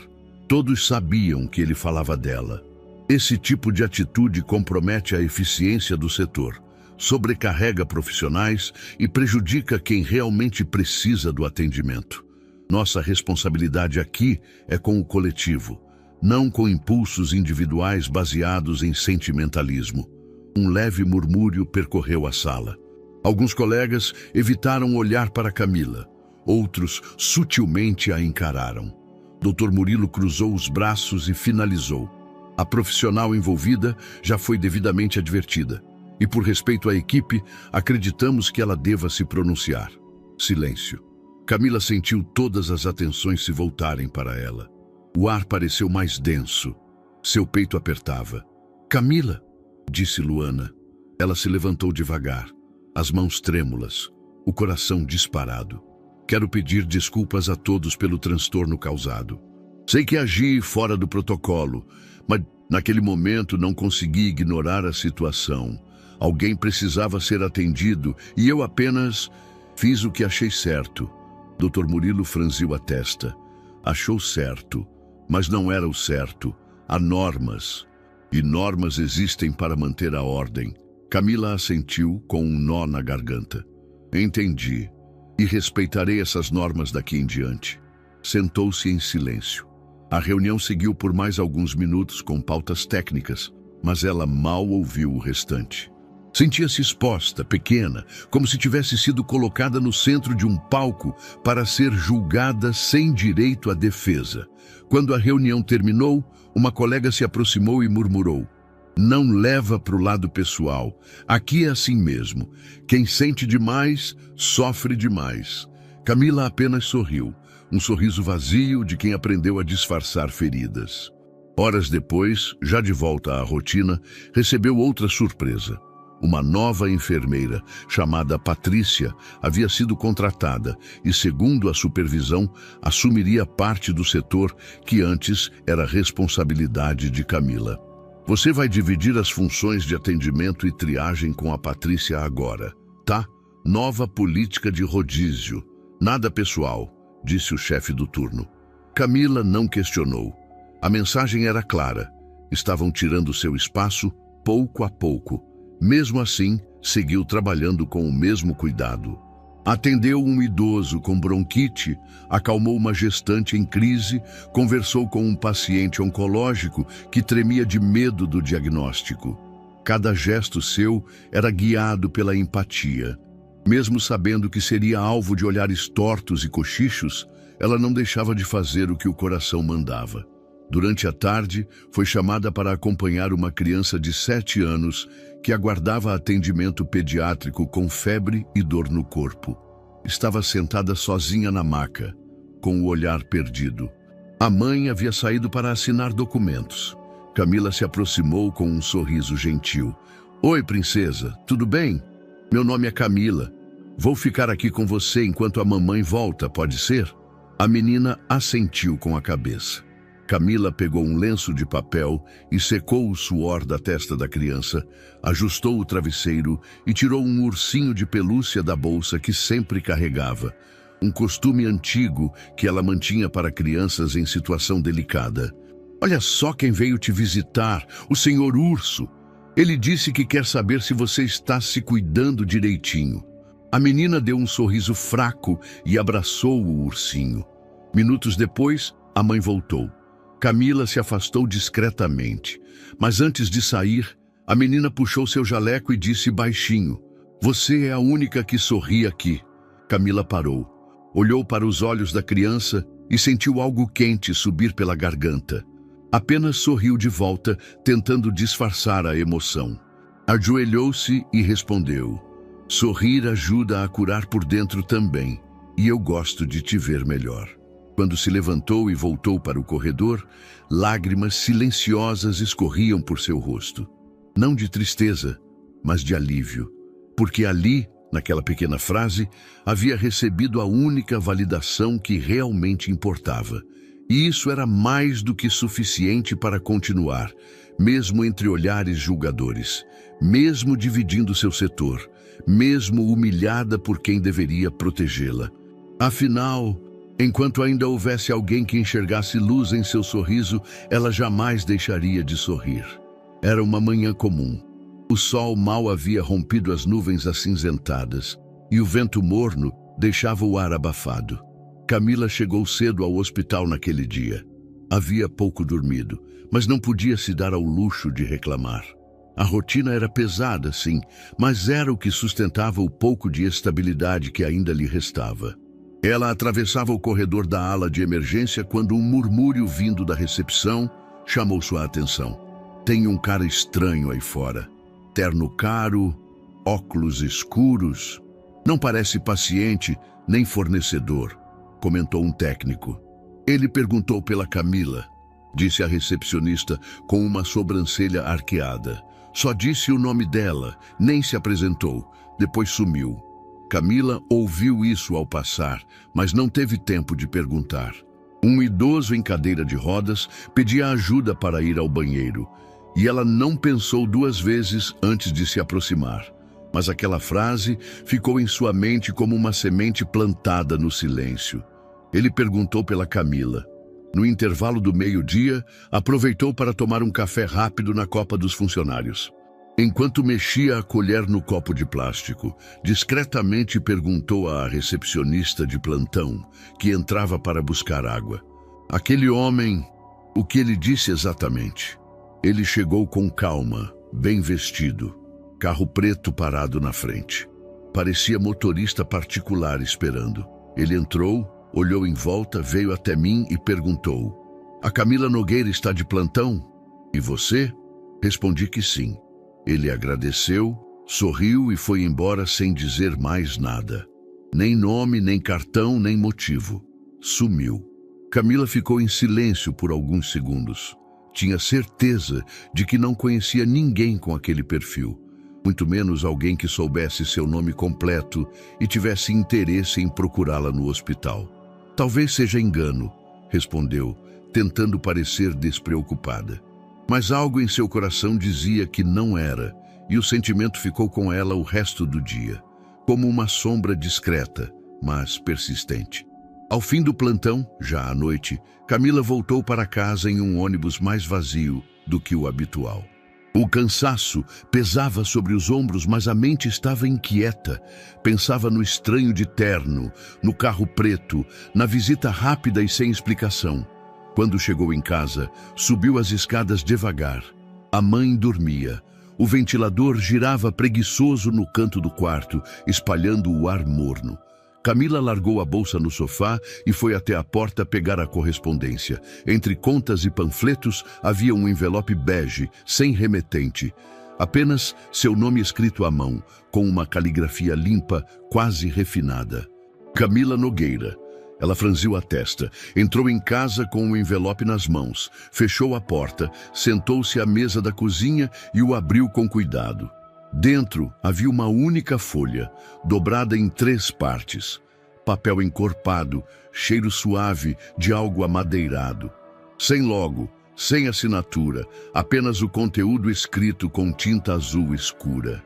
Todos sabiam que ele falava dela. Esse tipo de atitude compromete a eficiência do setor. sobrecarrega profissionais e prejudica quem realmente precisa do atendimento. Nossa responsabilidade aqui é com o coletivo, não com impulsos individuais baseados em sentimentalismo. Um leve murmúrio percorreu a sala. Alguns colegas evitaram olhar para Camila. Outros sutilmente a encararam. Dr. Murilo cruzou os braços e finalizou. A profissional envolvida já foi devidamente advertida. E por respeito à equipe, acreditamos que ela deva se pronunciar. Silêncio. Camila sentiu todas as atenções se voltarem para ela. O ar pareceu mais denso. Seu peito apertava. Camila, disse Luana. Ela se levantou devagar, as mãos trêmulas, o coração disparado. Quero pedir desculpas a todos pelo transtorno causado. Sei que agi fora do protocolo, mas naquele momento não consegui ignorar a situação. Alguém precisava ser atendido e eu apenas fiz o que achei certo. Dr. Murilo franziu a testa. Achou certo, mas não era o certo. Há normas, e normas existem para manter a ordem. Camila assentiu com um nó na garganta. Entendi, e respeitarei essas normas daqui em diante. Sentou-se em silêncio. A reunião seguiu por mais alguns minutos com pautas técnicas, mas ela mal ouviu o restante. Sentia-se exposta, pequena, como se tivesse sido colocada no centro de um palco para ser julgada sem direito à defesa. Quando a reunião terminou, uma colega se aproximou e murmurou: não leva para o lado pessoal. Aqui é assim mesmo. Quem sente demais, sofre demais. Camila apenas sorriu, um sorriso vazio de quem aprendeu a disfarçar feridas. Horas depois, já de volta à rotina, recebeu outra surpresa. Uma nova enfermeira, chamada Patrícia, havia sido contratada e, segundo a supervisão, assumiria parte do setor que antes era responsabilidade de Camila. Você vai dividir as funções de atendimento e triagem com a Patrícia agora, tá? Nova política de rodízio. Nada pessoal, disse o chefe do turno. Camila não questionou. A mensagem era clara. Estavam tirando seu espaço pouco a pouco. Mesmo assim, seguiu trabalhando com o mesmo cuidado. Atendeu um idoso com bronquite, acalmou uma gestante em crise, conversou com um paciente oncológico que tremia de medo do diagnóstico. Cada gesto seu era guiado pela empatia. Mesmo sabendo que seria alvo de olhares tortos e cochichos, ela não deixava de fazer o que o coração mandava. Durante a tarde, foi chamada para acompanhar uma criança de 7 anos que aguardava atendimento pediátrico com febre e dor no corpo. Estava sentada sozinha na maca, com o olhar perdido. A mãe havia saído para assinar documentos. Camila se aproximou com um sorriso gentil. Oi, princesa, tudo bem? Meu nome é Camila. Vou ficar aqui com você enquanto a mamãe volta, pode ser? A menina assentiu com a cabeça. Camila pegou um lenço de papel e secou o suor da testa da criança, ajustou o travesseiro e tirou um ursinho de pelúcia da bolsa que sempre carregava, um costume antigo que ela mantinha para crianças em situação delicada. Olha só quem veio te visitar, o senhor urso. Ele disse que quer saber se você está se cuidando direitinho. A menina deu um sorriso fraco e abraçou o ursinho. Minutos depois, a mãe voltou. Camila se afastou discretamente, mas antes de sair, a menina puxou seu jaleco e disse baixinho: você é a única que sorri aqui. Camila parou, olhou para os olhos da criança e sentiu algo quente subir pela garganta. Apenas sorriu de volta, tentando disfarçar a emoção. Ajoelhou-se e respondeu: sorrir ajuda a curar por dentro também, e eu gosto de te ver melhor. Quando se levantou e voltou para o corredor, lágrimas silenciosas escorriam por seu rosto. Não de tristeza, mas de alívio. Porque ali, naquela pequena frase, havia recebido a única validação que realmente importava. E isso era mais do que suficiente para continuar, mesmo entre olhares julgadores, mesmo dividindo seu setor, mesmo humilhada por quem deveria protegê-la. Afinal, enquanto ainda houvesse alguém que enxergasse luz em seu sorriso, ela jamais deixaria de sorrir. Era uma manhã comum. O sol mal havia rompido as nuvens acinzentadas e o vento morno deixava o ar abafado. Camila chegou cedo ao hospital naquele dia. Havia pouco dormido, mas não podia se dar ao luxo de reclamar. A rotina era pesada, sim, mas era o que sustentava o pouco de estabilidade que ainda lhe restava. Ela atravessava o corredor da ala de emergência quando um murmúrio vindo da recepção chamou sua atenção. Tem um cara estranho aí fora. Terno caro, óculos escuros. Não parece paciente nem fornecedor, comentou um técnico. Ele perguntou pela Camila, disse a recepcionista com uma sobrancelha arqueada. Só disse o nome dela, nem se apresentou, depois sumiu. Camila ouviu isso ao passar, mas não teve tempo de perguntar. Um idoso em cadeira de rodas pedia ajuda para ir ao banheiro, e ela não pensou duas vezes antes de se aproximar. Mas aquela frase ficou em sua mente como uma semente plantada no silêncio. Ele perguntou pela Camila. No intervalo do meio-dia, aproveitou para tomar um café rápido na copa dos funcionários. Enquanto mexia a colher no copo de plástico, discretamente perguntou à recepcionista de plantão, que entrava para buscar água. Aquele homem, o que ele disse exatamente? Ele chegou com calma, bem vestido, carro preto parado na frente. Parecia motorista particular esperando. Ele entrou, olhou em volta, veio até mim e perguntou: "A Camila Nogueira está de plantão? E você?" Respondi que sim. Ele agradeceu, sorriu e foi embora sem dizer mais nada. Nem nome, nem cartão, nem motivo. Sumiu. Camila ficou em silêncio por alguns segundos. Tinha certeza de que não conhecia ninguém com aquele perfil, muito menos alguém que soubesse seu nome completo e tivesse interesse em procurá-la no hospital. "Talvez seja engano", respondeu, tentando parecer despreocupada. Mas algo em seu coração dizia que não era, e o sentimento ficou com ela o resto do dia, como uma sombra discreta, mas persistente. Ao fim do plantão, já à noite, Camila voltou para casa em um ônibus mais vazio do que o habitual. O cansaço pesava sobre os ombros, mas a mente estava inquieta. Pensava no estranho de terno, no carro preto, na visita rápida e sem explicação. Quando chegou em casa, subiu as escadas devagar. A mãe dormia. O ventilador girava preguiçoso no canto do quarto, espalhando o ar morno. Camila largou a bolsa no sofá e foi até a porta pegar a correspondência. Entre contas e panfletos havia um envelope bege, sem remetente. Apenas seu nome escrito à mão, com uma caligrafia limpa, quase refinada. Camila Nogueira. Ela franziu a testa, entrou em casa com o envelope nas mãos, fechou a porta, sentou-se à mesa da cozinha e o abriu com cuidado. Dentro havia uma única folha, dobrada em 3 partes. Papel encorpado, cheiro suave de algo amadeirado. Sem logo, sem assinatura, apenas o conteúdo escrito com tinta azul escura.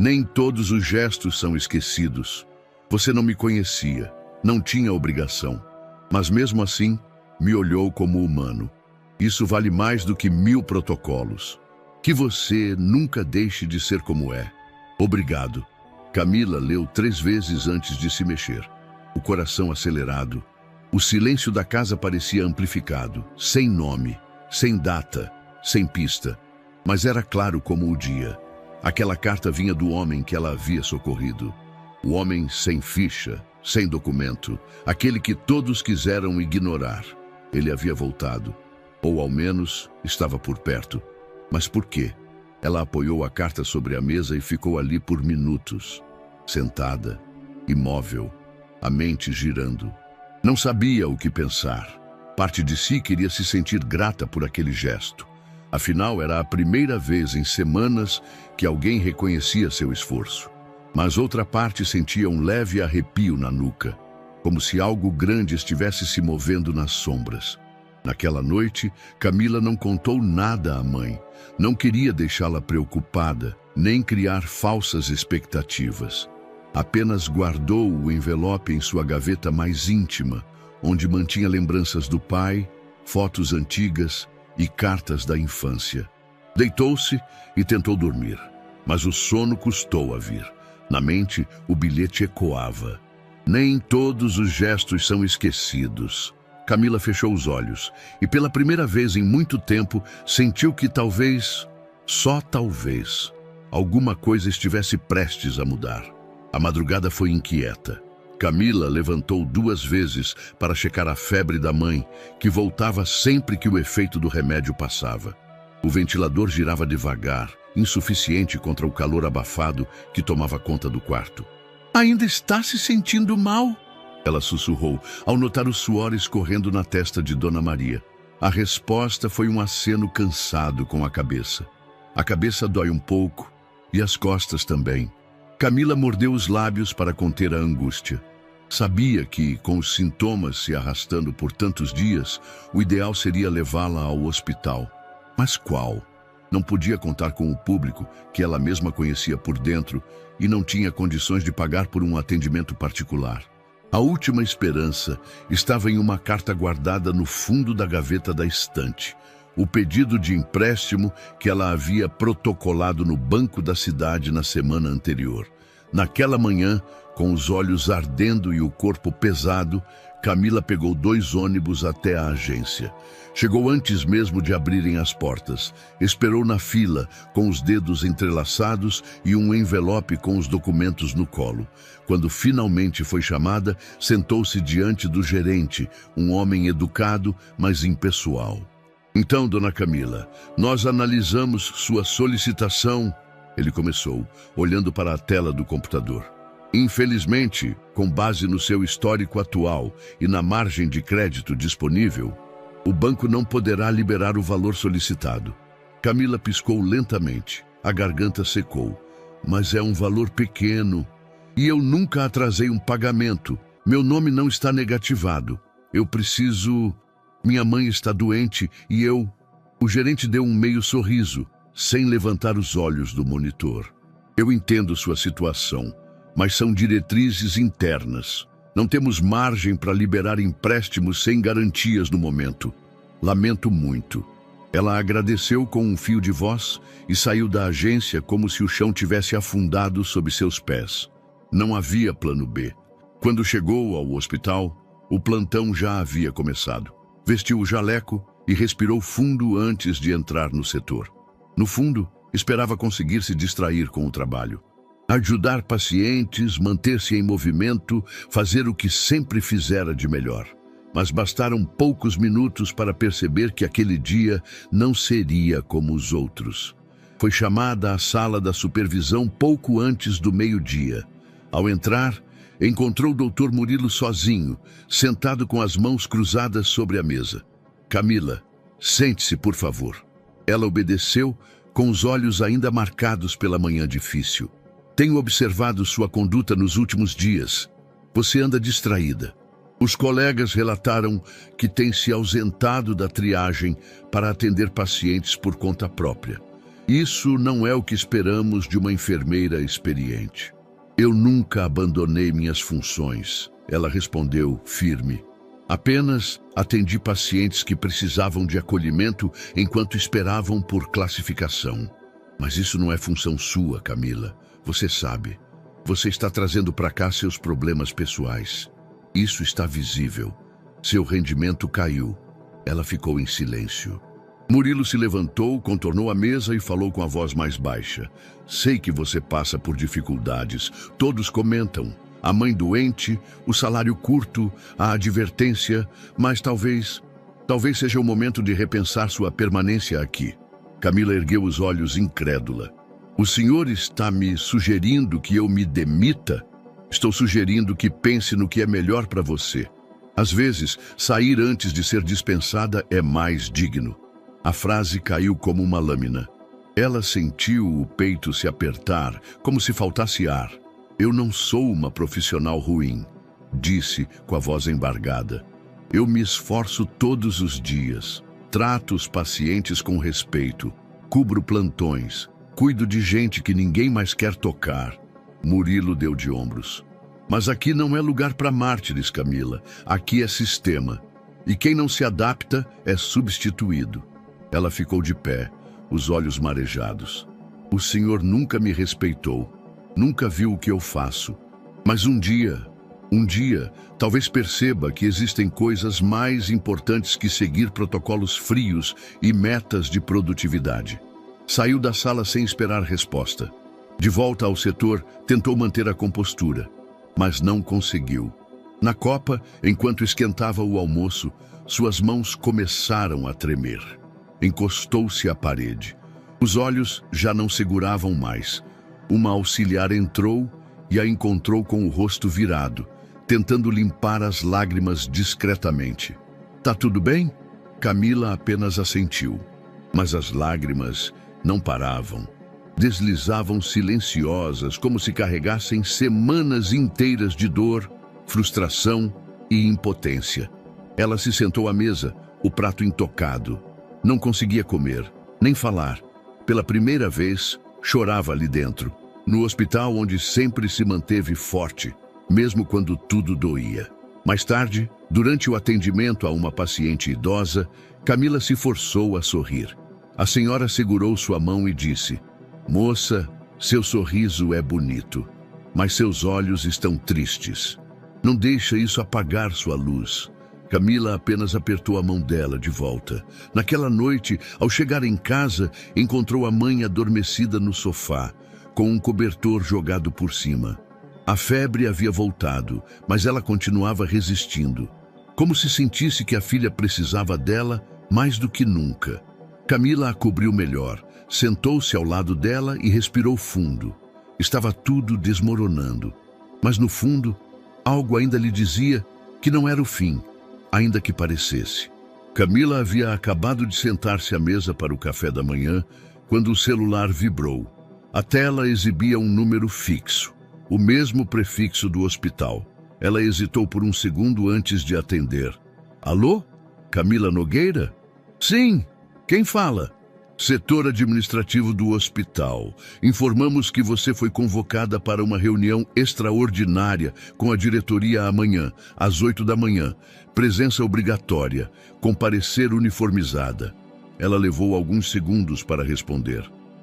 Nem todos os gestos são esquecidos. Você não me conhecia. Não tinha obrigação, mas mesmo assim, me olhou como humano. Isso vale mais do que 1000 protocolos. Que você nunca deixe de ser como é. Obrigado. Camila leu 3 vezes antes de se mexer. O coração acelerado. O silêncio da casa parecia amplificado, sem nome, sem data, sem pista. Mas era claro como o dia. Aquela carta vinha do homem que ela havia socorrido. O homem sem ficha, sem documento, aquele que todos quiseram ignorar. Ele havia voltado, ou ao menos estava por perto. Mas por quê? Ela apoiou a carta sobre a mesa e ficou ali por minutos, sentada, imóvel, a mente girando. Não sabia o que pensar. Parte de si queria se sentir grata por aquele gesto. Afinal, era a primeira vez em semanas que alguém reconhecia seu esforço. Mas outra parte sentia um leve arrepio na nuca, como se algo grande estivesse se movendo nas sombras. Naquela noite, Camila não contou nada à mãe. Não queria deixá-la preocupada, nem criar falsas expectativas. Apenas guardou o envelope em sua gaveta mais íntima, onde mantinha lembranças do pai, fotos antigas e cartas da infância. Deitou-se e tentou dormir. Mas o sono custou a vir. Na mente, o bilhete ecoava. Nem todos os gestos são esquecidos. Camila fechou os olhos e, pela primeira vez em muito tempo, sentiu que talvez, só talvez, alguma coisa estivesse prestes a mudar. A madrugada foi inquieta. Camila levantou 2 vezes para checar a febre da mãe, que voltava sempre que o efeito do remédio passava. O ventilador girava devagar, insuficiente contra o calor abafado que tomava conta do quarto. "Ainda está se sentindo mal?" Ela sussurrou, ao notar o suor escorrendo na testa de Dona Maria. A resposta foi um aceno cansado com a cabeça. A cabeça dói um pouco e as costas também. Camila mordeu os lábios para conter a angústia. Sabia que, com os sintomas se arrastando por tantos dias, o ideal seria levá-la ao hospital. Mas qual? Não podia contar com o público, que ela mesma conhecia por dentro, e não tinha condições de pagar por um atendimento particular. A última esperança estava em uma carta guardada no fundo da gaveta da estante. O pedido de empréstimo que ela havia protocolado no banco da cidade na semana anterior. Naquela manhã, com os olhos ardendo e o corpo pesado, Camila pegou 2 ônibus até a agência. Chegou antes mesmo de abrirem as portas. Esperou na fila, com os dedos entrelaçados e um envelope com os documentos no colo. Quando finalmente foi chamada, sentou-se diante do gerente, um homem educado, mas impessoal. "Então, dona Camila, nós analisamos sua solicitação", ele começou, olhando para a tela do computador. "Infelizmente, com base no seu histórico atual e na margem de crédito disponível, o banco não poderá liberar o valor solicitado." Camila piscou lentamente. A garganta secou. "Mas é um valor pequeno. E eu nunca atrasei um pagamento. Meu nome não está negativado. Eu preciso... Minha mãe está doente e eu..." O gerente deu um meio sorriso, sem levantar os olhos do monitor. "Eu entendo sua situação, mas são diretrizes internas. Não temos margem para liberar empréstimos sem garantias no momento. Lamento muito." Ela agradeceu com um fio de voz e saiu da agência como se o chão tivesse afundado sob seus pés. Não havia plano B. Quando chegou ao hospital, o plantão já havia começado. Vestiu o jaleco e respirou fundo antes de entrar no setor. No fundo, esperava conseguir se distrair com o trabalho. Ajudar pacientes, manter-se em movimento, fazer o que sempre fizera de melhor. Mas bastaram poucos minutos para perceber que aquele dia não seria como os outros. Foi chamada à sala da supervisão pouco antes do meio-dia. Ao entrar, encontrou o Dr. Murilo sozinho, sentado com as mãos cruzadas sobre a mesa. "Camila, sente-se, por favor." Ela obedeceu, com os olhos ainda marcados pela manhã difícil. "Tenho observado sua conduta nos últimos dias. Você anda distraída. Os colegas relataram que tem se ausentado da triagem para atender pacientes por conta própria. Isso não é o que esperamos de uma enfermeira experiente." "Eu nunca abandonei minhas funções", ela respondeu, firme. "Apenas atendi pacientes que precisavam de acolhimento enquanto esperavam por classificação. Mas isso não é função sua, Camila. Você sabe. Você está trazendo para cá seus problemas pessoais. Isso está visível. Seu rendimento caiu." Ela ficou em silêncio. Murilo se levantou, contornou a mesa e falou com a voz mais baixa. "Sei que você passa por dificuldades. Todos comentam. A mãe doente, o salário curto, a advertência, mas talvez seja o momento de repensar sua permanência aqui." Camila ergueu os olhos incrédula. "O senhor está me sugerindo que eu me demita?" "Estou sugerindo que pense no que é melhor para você. Às vezes, sair antes de ser dispensada é mais digno." A frase caiu como uma lâmina. Ela sentiu o peito se apertar, como se faltasse ar. "Eu não sou uma profissional ruim", disse com a voz embargada. "Eu me esforço todos os dias. Trato os pacientes com respeito. Cubro plantões. Cuido de gente que ninguém mais quer tocar." Murilo deu de ombros. "Mas aqui não é lugar para mártires, Camila. Aqui é sistema. E quem não se adapta é substituído." Ela ficou de pé, os olhos marejados. O senhor nunca me respeitou, nunca viu o que eu faço. Mas um dia, talvez perceba que existem coisas mais importantes que seguir protocolos frios e metas de produtividade. Saiu da sala sem esperar resposta. De volta ao setor, tentou manter a compostura, mas não conseguiu. Na copa, enquanto esquentava o almoço, suas mãos começaram a tremer. Encostou-se à parede. Os olhos já não seguravam mais. Uma auxiliar entrou e a encontrou com o rosto virado, tentando limpar as lágrimas discretamente. "Tá tudo bem?" Camila apenas assentiu. Mas as lágrimas não paravam. Deslizavam silenciosas, como se carregassem semanas inteiras de dor, frustração e impotência. Ela se sentou à mesa, o prato intocado. Não conseguia comer, nem falar. Pela primeira vez, chorava ali dentro, no hospital onde sempre se manteve forte, mesmo quando tudo doía. Mais tarde, durante o atendimento a uma paciente idosa, Camila se forçou a sorrir. A senhora segurou sua mão e disse: "Moça, seu sorriso é bonito, mas seus olhos estão tristes. Não deixa isso apagar sua luz." Camila apenas apertou a mão dela de volta. Naquela noite, ao chegar em casa, encontrou a mãe adormecida no sofá, com um cobertor jogado por cima. A febre havia voltado, mas ela continuava resistindo, como se sentisse que a filha precisava dela mais do que nunca. Camila a cobriu melhor, sentou-se ao lado dela e respirou fundo. Estava tudo desmoronando, mas no fundo, algo ainda lhe dizia que não era o fim, ainda que parecesse. Camila havia acabado de sentar-se à mesa para o café da manhã, quando o celular vibrou. A tela exibia um número fixo, o mesmo prefixo do hospital. Ela hesitou por um segundo antes de atender. "Alô? Camila Nogueira?" "Sim, quem fala?" "Setor administrativo do hospital. Informamos que você foi convocada para uma reunião extraordinária com a diretoria amanhã, às 8 da manhã. Presença obrigatória, comparecer uniformizada." Ela levou alguns segundos para responder.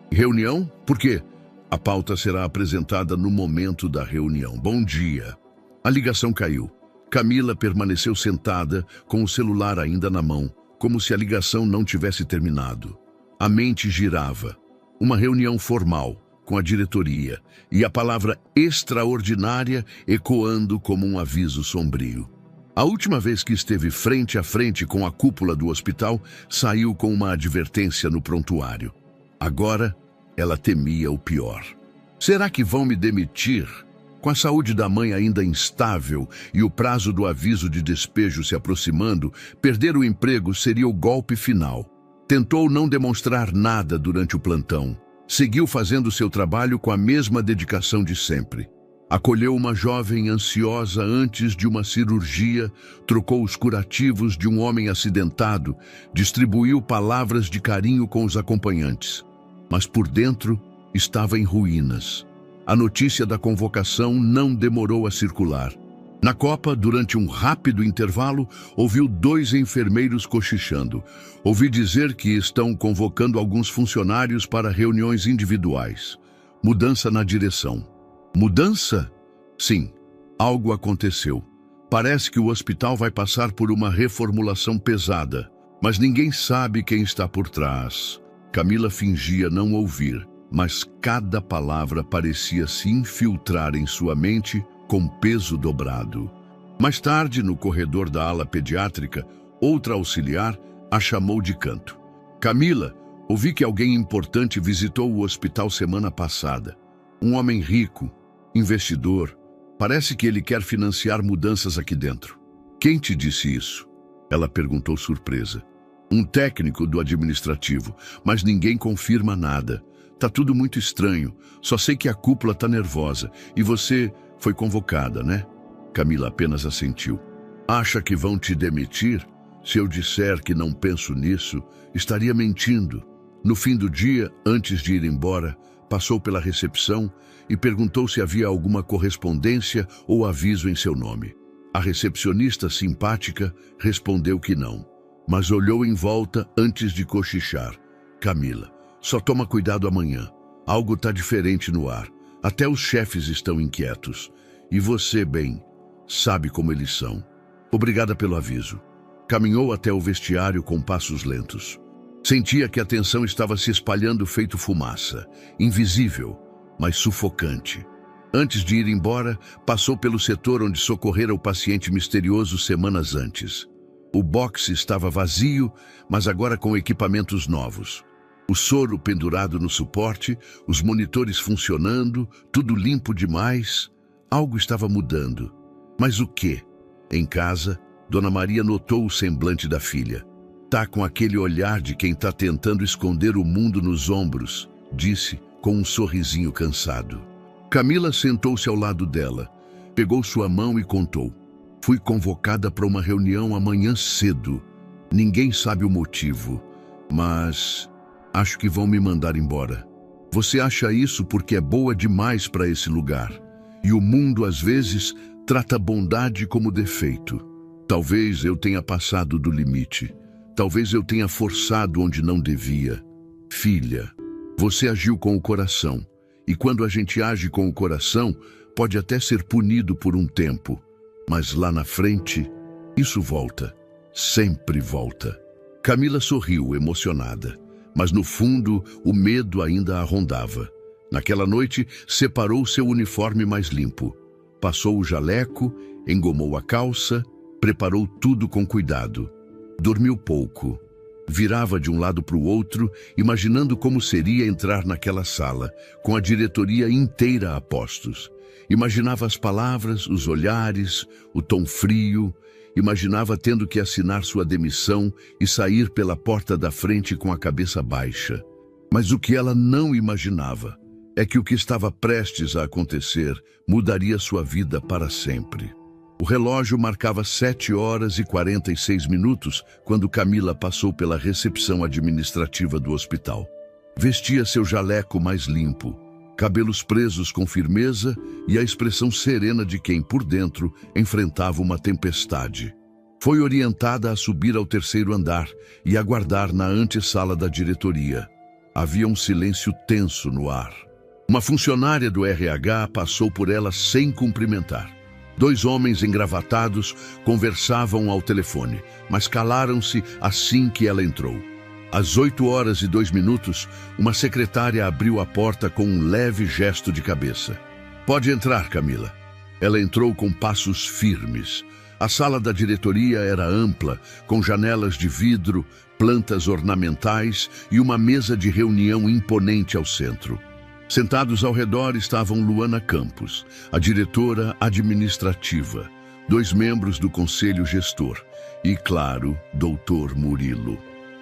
"Reunião? Por quê?" "A pauta será apresentada no momento da reunião. Bom dia." A ligação caiu. Camila permaneceu sentada, com o celular ainda na mão, como se a ligação não tivesse terminado. A mente girava. Uma reunião formal, com a diretoria, e a palavra extraordinária ecoando como um aviso sombrio. A última vez que esteve frente a frente com a cúpula do hospital, saiu com uma advertência no prontuário. Agora, ela temia o pior. "Será que vão me demitir?" Com a saúde da mãe ainda instável e o prazo do aviso de despejo se aproximando, perder o emprego seria o golpe final. Tentou não demonstrar nada durante o plantão. Seguiu fazendo seu trabalho com a mesma dedicação de sempre. Acolheu uma jovem ansiosa antes de uma cirurgia, trocou os curativos de um homem acidentado, distribuiu palavras de carinho com os acompanhantes. Mas por dentro estava em ruínas. A notícia da convocação não demorou a circular. Na copa, durante um rápido intervalo, ouviu 2 enfermeiros cochichando. "Ouvi dizer que estão convocando alguns funcionários para reuniões individuais. Mudança na direção." "Mudança?" "Sim, algo aconteceu. Parece que o hospital vai passar por uma reformulação pesada, mas ninguém sabe quem está por trás." Camila fingia não ouvir, mas cada palavra parecia se infiltrar em sua mente com peso dobrado. Mais tarde, no corredor da ala pediátrica, outra auxiliar a chamou de canto. "Camila, ouvi que alguém importante visitou o hospital semana passada. Um homem rico, investidor. Parece que ele quer financiar mudanças aqui dentro." "Quem te disse isso?" ela perguntou surpresa. "Um técnico do administrativo, mas ninguém confirma nada. Tá tudo muito estranho. Só sei que a cúpula tá nervosa. E você foi convocada, né?" Camila apenas assentiu. "Acha que vão te demitir? Se eu disser que não penso nisso, estaria mentindo." No fim do dia, antes de ir embora, passou pela recepção e perguntou se havia alguma correspondência ou aviso em seu nome. A recepcionista simpática respondeu que não, mas olhou em volta antes de cochichar. "Camila, só toma cuidado amanhã. Algo está diferente no ar. Até os chefes estão inquietos. E você, bem, sabe como eles são. Obrigada pelo aviso. Caminhou até o vestiário com passos lentos. Sentia que a tensão estava se espalhando feito fumaça, invisível, mas sufocante. Antes de ir embora, passou pelo setor onde socorrera o paciente misterioso semanas antes. O boxe estava vazio, mas agora com equipamentos novos. O soro pendurado no suporte, os monitores funcionando, tudo limpo demais. Algo estava mudando. Mas o quê? Em casa, Dona Maria notou o semblante da filha. Tá com aquele olhar de quem tá tentando esconder o mundo nos ombros, disse com um sorrisinho cansado. Camila sentou-se ao lado dela, pegou sua mão e contou. Fui convocada para uma reunião amanhã cedo. Ninguém sabe o motivo, mas acho que vão me mandar embora. Você acha isso porque é boa demais para esse lugar. E o mundo, às vezes, trata a bondade como defeito. Talvez eu tenha passado do limite. Talvez eu tenha forçado onde não devia. Filha, você agiu com o coração. E quando a gente age com o coração, pode até ser punido por um tempo. Mas lá na frente, isso volta. Sempre volta. Camila sorriu, emocionada. Mas no fundo, o medo ainda a rondava. Naquela noite, separou seu uniforme mais limpo. Passou o jaleco, engomou a calça, preparou tudo com cuidado. Dormiu pouco. Virava de um lado para o outro, imaginando como seria entrar naquela sala, com a diretoria inteira a postos. Imaginava as palavras, os olhares, o tom frio. Imaginava tendo que assinar sua demissão e sair pela porta da frente com a cabeça baixa. Mas o que ela não imaginava é que o que estava prestes a acontecer mudaria sua vida para sempre. O relógio marcava 7h46 quando Camila passou pela recepção administrativa do hospital. Vestia seu jaleco mais limpo, cabelos presos com firmeza e a expressão serena de quem, por dentro, enfrentava uma tempestade. Foi orientada a subir ao 3º andar e aguardar na antessala da diretoria. Havia um silêncio tenso no ar. Uma funcionária do RH passou por ela sem cumprimentar. 2 homens engravatados conversavam ao telefone, mas calaram-se assim que ela entrou. Às 8h02, uma secretária abriu a porta com um leve gesto de cabeça. Pode entrar, Camila. Ela entrou com passos firmes. A sala da diretoria era ampla, com janelas de vidro, plantas ornamentais e uma mesa de reunião imponente ao centro. Sentados ao redor estavam Luana Campos, a diretora administrativa, 2 membros do conselho gestor e, claro, Dr. Murilo.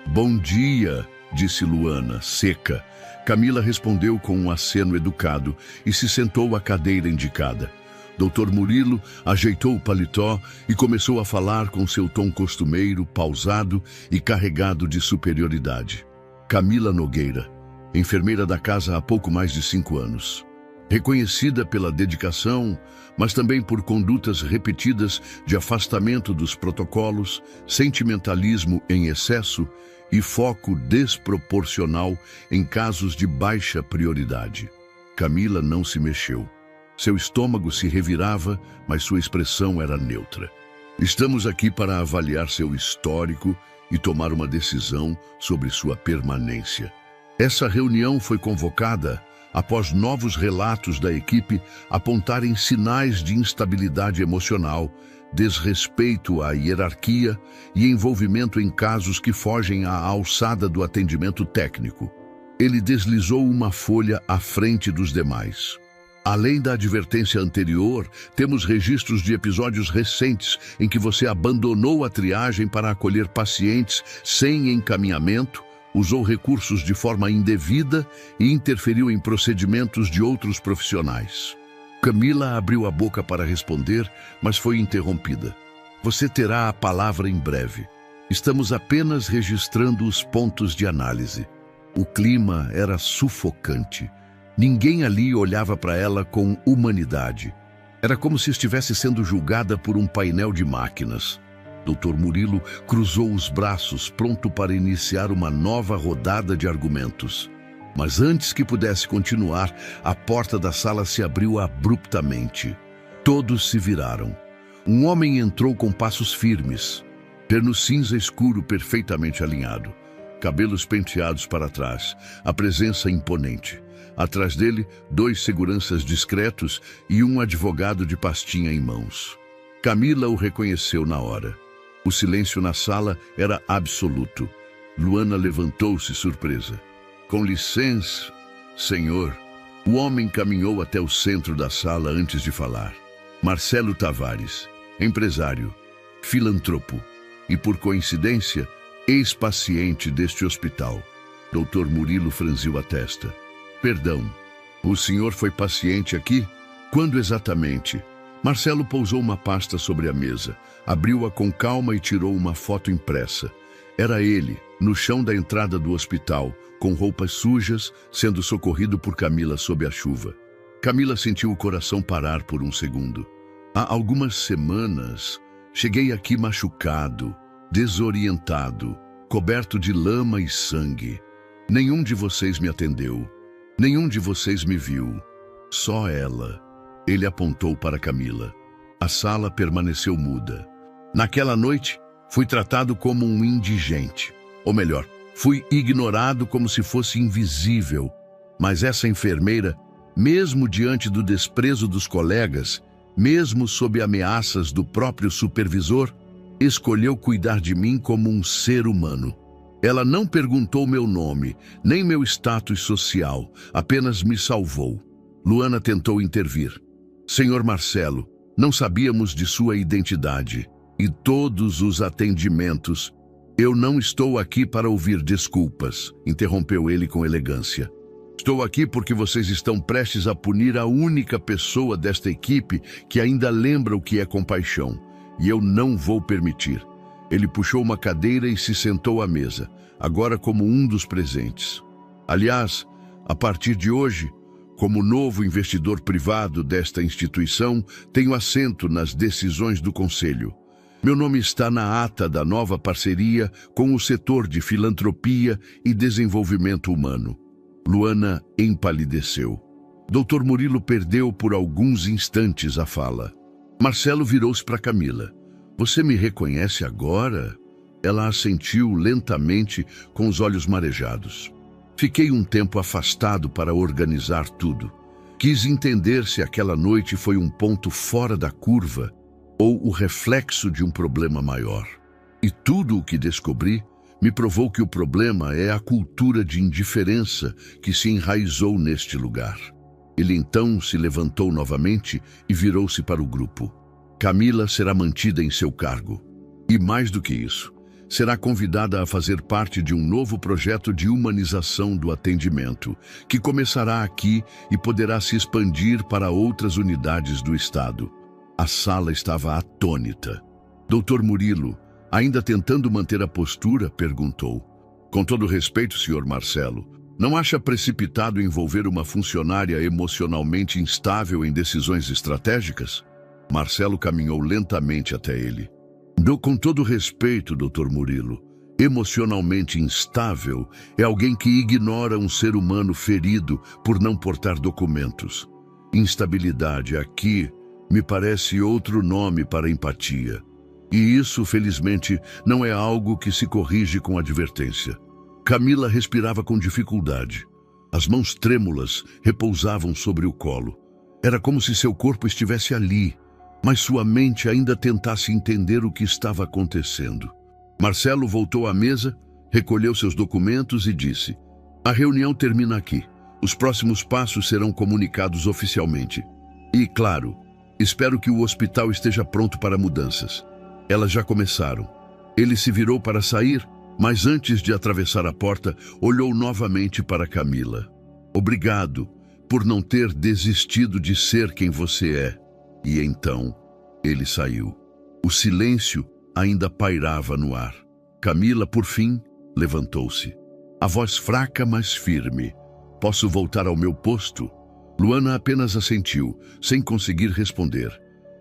Bom dia, disse Luana, seca. Camila respondeu com um aceno educado e se sentou à cadeira indicada. Dr. Murilo ajeitou o paletó e começou a falar com seu tom costumeiro, pausado e carregado de superioridade. Camila Nogueira, enfermeira da casa há pouco mais de 5 anos. Reconhecida pela dedicação, mas também por condutas repetidas de afastamento dos protocolos, sentimentalismo em excesso e foco desproporcional em casos de baixa prioridade. Camila não se mexeu. Seu estômago se revirava, mas sua expressão era neutra. Estamos aqui para avaliar seu histórico e tomar uma decisão sobre sua permanência. Essa reunião foi convocada após novos relatos da equipe apontarem sinais de instabilidade emocional, desrespeito à hierarquia e envolvimento em casos que fogem à alçada do atendimento técnico. Ele deslizou uma folha à frente dos demais. Além da advertência anterior, temos registros de episódios recentes em que você abandonou a triagem para acolher pacientes sem encaminhamento, usou recursos de forma indevida e interferiu em procedimentos de outros profissionais. Camila abriu a boca para responder, mas foi interrompida. Você terá a palavra em breve. Estamos apenas registrando os pontos de análise. O clima era sufocante. Ninguém ali olhava para ela com humanidade. Era como se estivesse sendo julgada por um painel de máquinas. Dr. Murilo cruzou os braços, pronto para iniciar uma nova rodada de argumentos. Mas antes que pudesse continuar, a porta da sala se abriu abruptamente. Todos se viraram. Um homem entrou com passos firmes, terno cinza escuro perfeitamente alinhado, cabelos penteados para trás, a presença imponente. Atrás dele, 2 seguranças discretos e um advogado de pastinha em mãos. Camila o reconheceu na hora. O silêncio na sala era absoluto. Luana levantou-se surpresa. Com licença, senhor. O homem caminhou até o centro da sala antes de falar. Marcelo Tavares, empresário, filantropo e, por coincidência, ex-paciente deste hospital. Dr. Murilo franziu a testa. Perdão, o senhor foi paciente aqui? Quando exatamente? Marcelo pousou uma pasta sobre a mesa, abriu-a com calma e tirou uma foto impressa. Era ele, no chão da entrada do hospital, com roupas sujas, sendo socorrido por Camila sob a chuva. Camila sentiu o coração parar por um segundo. Há algumas semanas, cheguei aqui machucado, desorientado, coberto de lama e sangue. Nenhum de vocês me atendeu. Nenhum de vocês me viu. Só ela. Ele apontou para Camila. A sala permaneceu muda. Naquela noite, fui tratado como um indigente. Ou melhor, fui ignorado como se fosse invisível. Mas essa enfermeira, mesmo diante do desprezo dos colegas, mesmo sob ameaças do próprio supervisor, escolheu cuidar de mim como um ser humano. Ela não perguntou meu nome, nem meu status social, apenas me salvou. Luana tentou intervir. Senhor Marcelo, não sabíamos de sua identidade e todos os atendimentos. Eu não estou aqui para ouvir desculpas, interrompeu ele com elegância. Estou aqui porque vocês estão prestes a punir a única pessoa desta equipe que ainda lembra o que é compaixão, e eu não vou permitir. Ele puxou uma cadeira e se sentou à mesa, agora como um dos presentes. Aliás, a partir de hoje, como novo investidor privado desta instituição, tenho assento nas decisões do Conselho. Meu nome está na ata da nova parceria com o setor de filantropia e desenvolvimento humano. Luana empalideceu. Dr. Murilo perdeu por alguns instantes a fala. Marcelo virou-se para Camila. Você me reconhece agora? Ela assentiu lentamente com os olhos marejados. Fiquei um tempo afastado para organizar tudo. Quis entender se aquela noite foi um ponto fora da curva ou o reflexo de um problema maior. E tudo o que descobri me provou que o problema é a cultura de indiferença que se enraizou neste lugar. Ele então se levantou novamente e virou-se para o grupo. Camila será mantida em seu cargo. E mais do que isso, será convidada a fazer parte de um novo projeto de humanização do atendimento, que começará aqui e poderá se expandir para outras unidades do Estado. A sala estava atônita. Dr. Murilo, ainda tentando manter a postura, perguntou. Com todo respeito, Sr. Marcelo, não acha precipitado envolver uma funcionária emocionalmente instável em decisões estratégicas? Marcelo caminhou lentamente até ele. Com todo respeito, Dr. Murilo, emocionalmente instável é alguém que ignora um ser humano ferido por não portar documentos. Instabilidade aqui me parece outro nome para empatia. E isso, felizmente, não é algo que se corrige com advertência. Camila respirava com dificuldade. As mãos trêmulas repousavam sobre o colo. Era como se seu corpo estivesse ali, mas sua mente ainda tentasse entender o que estava acontecendo. Marcelo voltou à mesa, recolheu seus documentos e disse: a reunião termina aqui. Os próximos passos serão comunicados oficialmente. E, claro, espero que o hospital esteja pronto para mudanças. Elas já começaram. Ele se virou para sair, mas antes de atravessar a porta, olhou novamente para Camila. Obrigado por não ter desistido de ser quem você é. E então, ele saiu. O silêncio ainda pairava no ar. Camila, por fim, levantou-se. A voz fraca, mas firme. Posso voltar ao meu posto? Luana apenas assentiu, sem conseguir responder.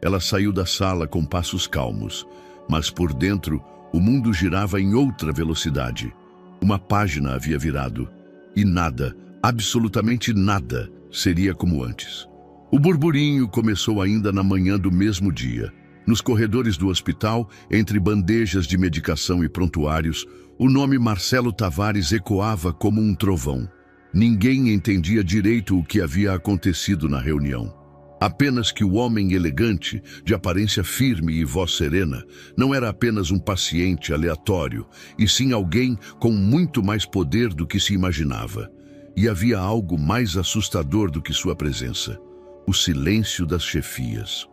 Ela saiu da sala com passos calmos, mas por dentro o mundo girava em outra velocidade. Uma página havia virado, e nada, Absolutamente nada seria como antes. O burburinho começou ainda na manhã do mesmo dia. Nos corredores do hospital, entre bandejas de medicação e prontuários, o nome Marcelo Tavares ecoava como um trovão. Ninguém entendia direito o que havia acontecido na reunião. Apenas que o homem elegante, de aparência firme e voz serena, não era apenas um paciente aleatório, e sim alguém com muito mais poder do que se imaginava. E havia algo mais assustador do que sua presença: o silêncio das chefias.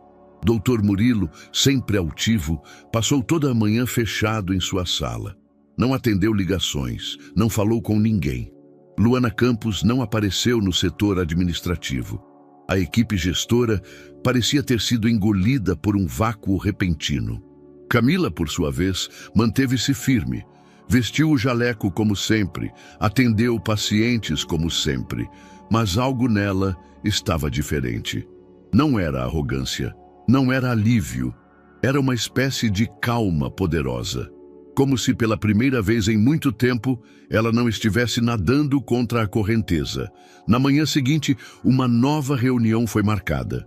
Dr. Murilo, sempre altivo, passou toda a manhã fechado em sua sala. Não atendeu ligações, não falou com ninguém. Luana Campos não apareceu no setor administrativo. A equipe gestora parecia ter sido engolida por um vácuo repentino. Camila, por sua vez, manteve-se firme. Vestiu o jaleco como sempre, atendeu pacientes como sempre, mas algo nela estava diferente. Não era arrogância, não era alívio, era uma espécie de calma poderosa. Como se pela primeira vez em muito tempo ela não estivesse nadando contra a correnteza. Na manhã seguinte, uma nova reunião foi marcada.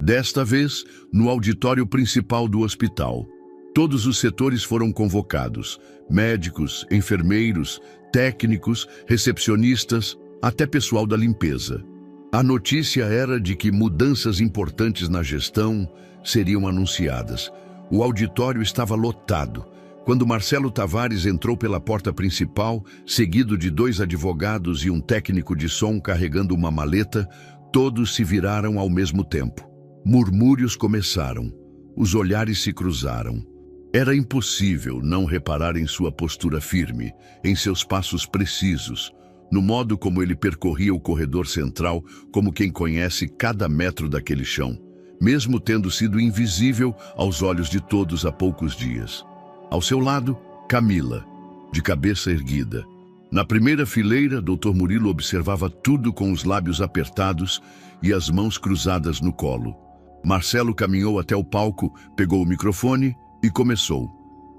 Desta vez, no auditório principal do hospital. Todos os setores foram convocados: médicos, enfermeiros, técnicos, recepcionistas, até pessoal da limpeza. A notícia era de que mudanças importantes na gestão seriam anunciadas. O auditório estava lotado. Quando Marcelo Tavares entrou pela porta principal, seguido de 2 advogados e um técnico de som carregando uma maleta, todos se viraram ao mesmo tempo. Murmúrios começaram. Os olhares se cruzaram. Era impossível não reparar em sua postura firme, em seus passos precisos, no modo como ele percorria o corredor central, como quem conhece cada metro daquele chão, mesmo tendo sido invisível aos olhos de todos há poucos dias. Ao seu lado, Camila, de cabeça erguida. Na primeira fileira, Dr. Murilo observava tudo com os lábios apertados e as mãos cruzadas no colo. Marcelo caminhou até o palco, pegou o microfone e começou.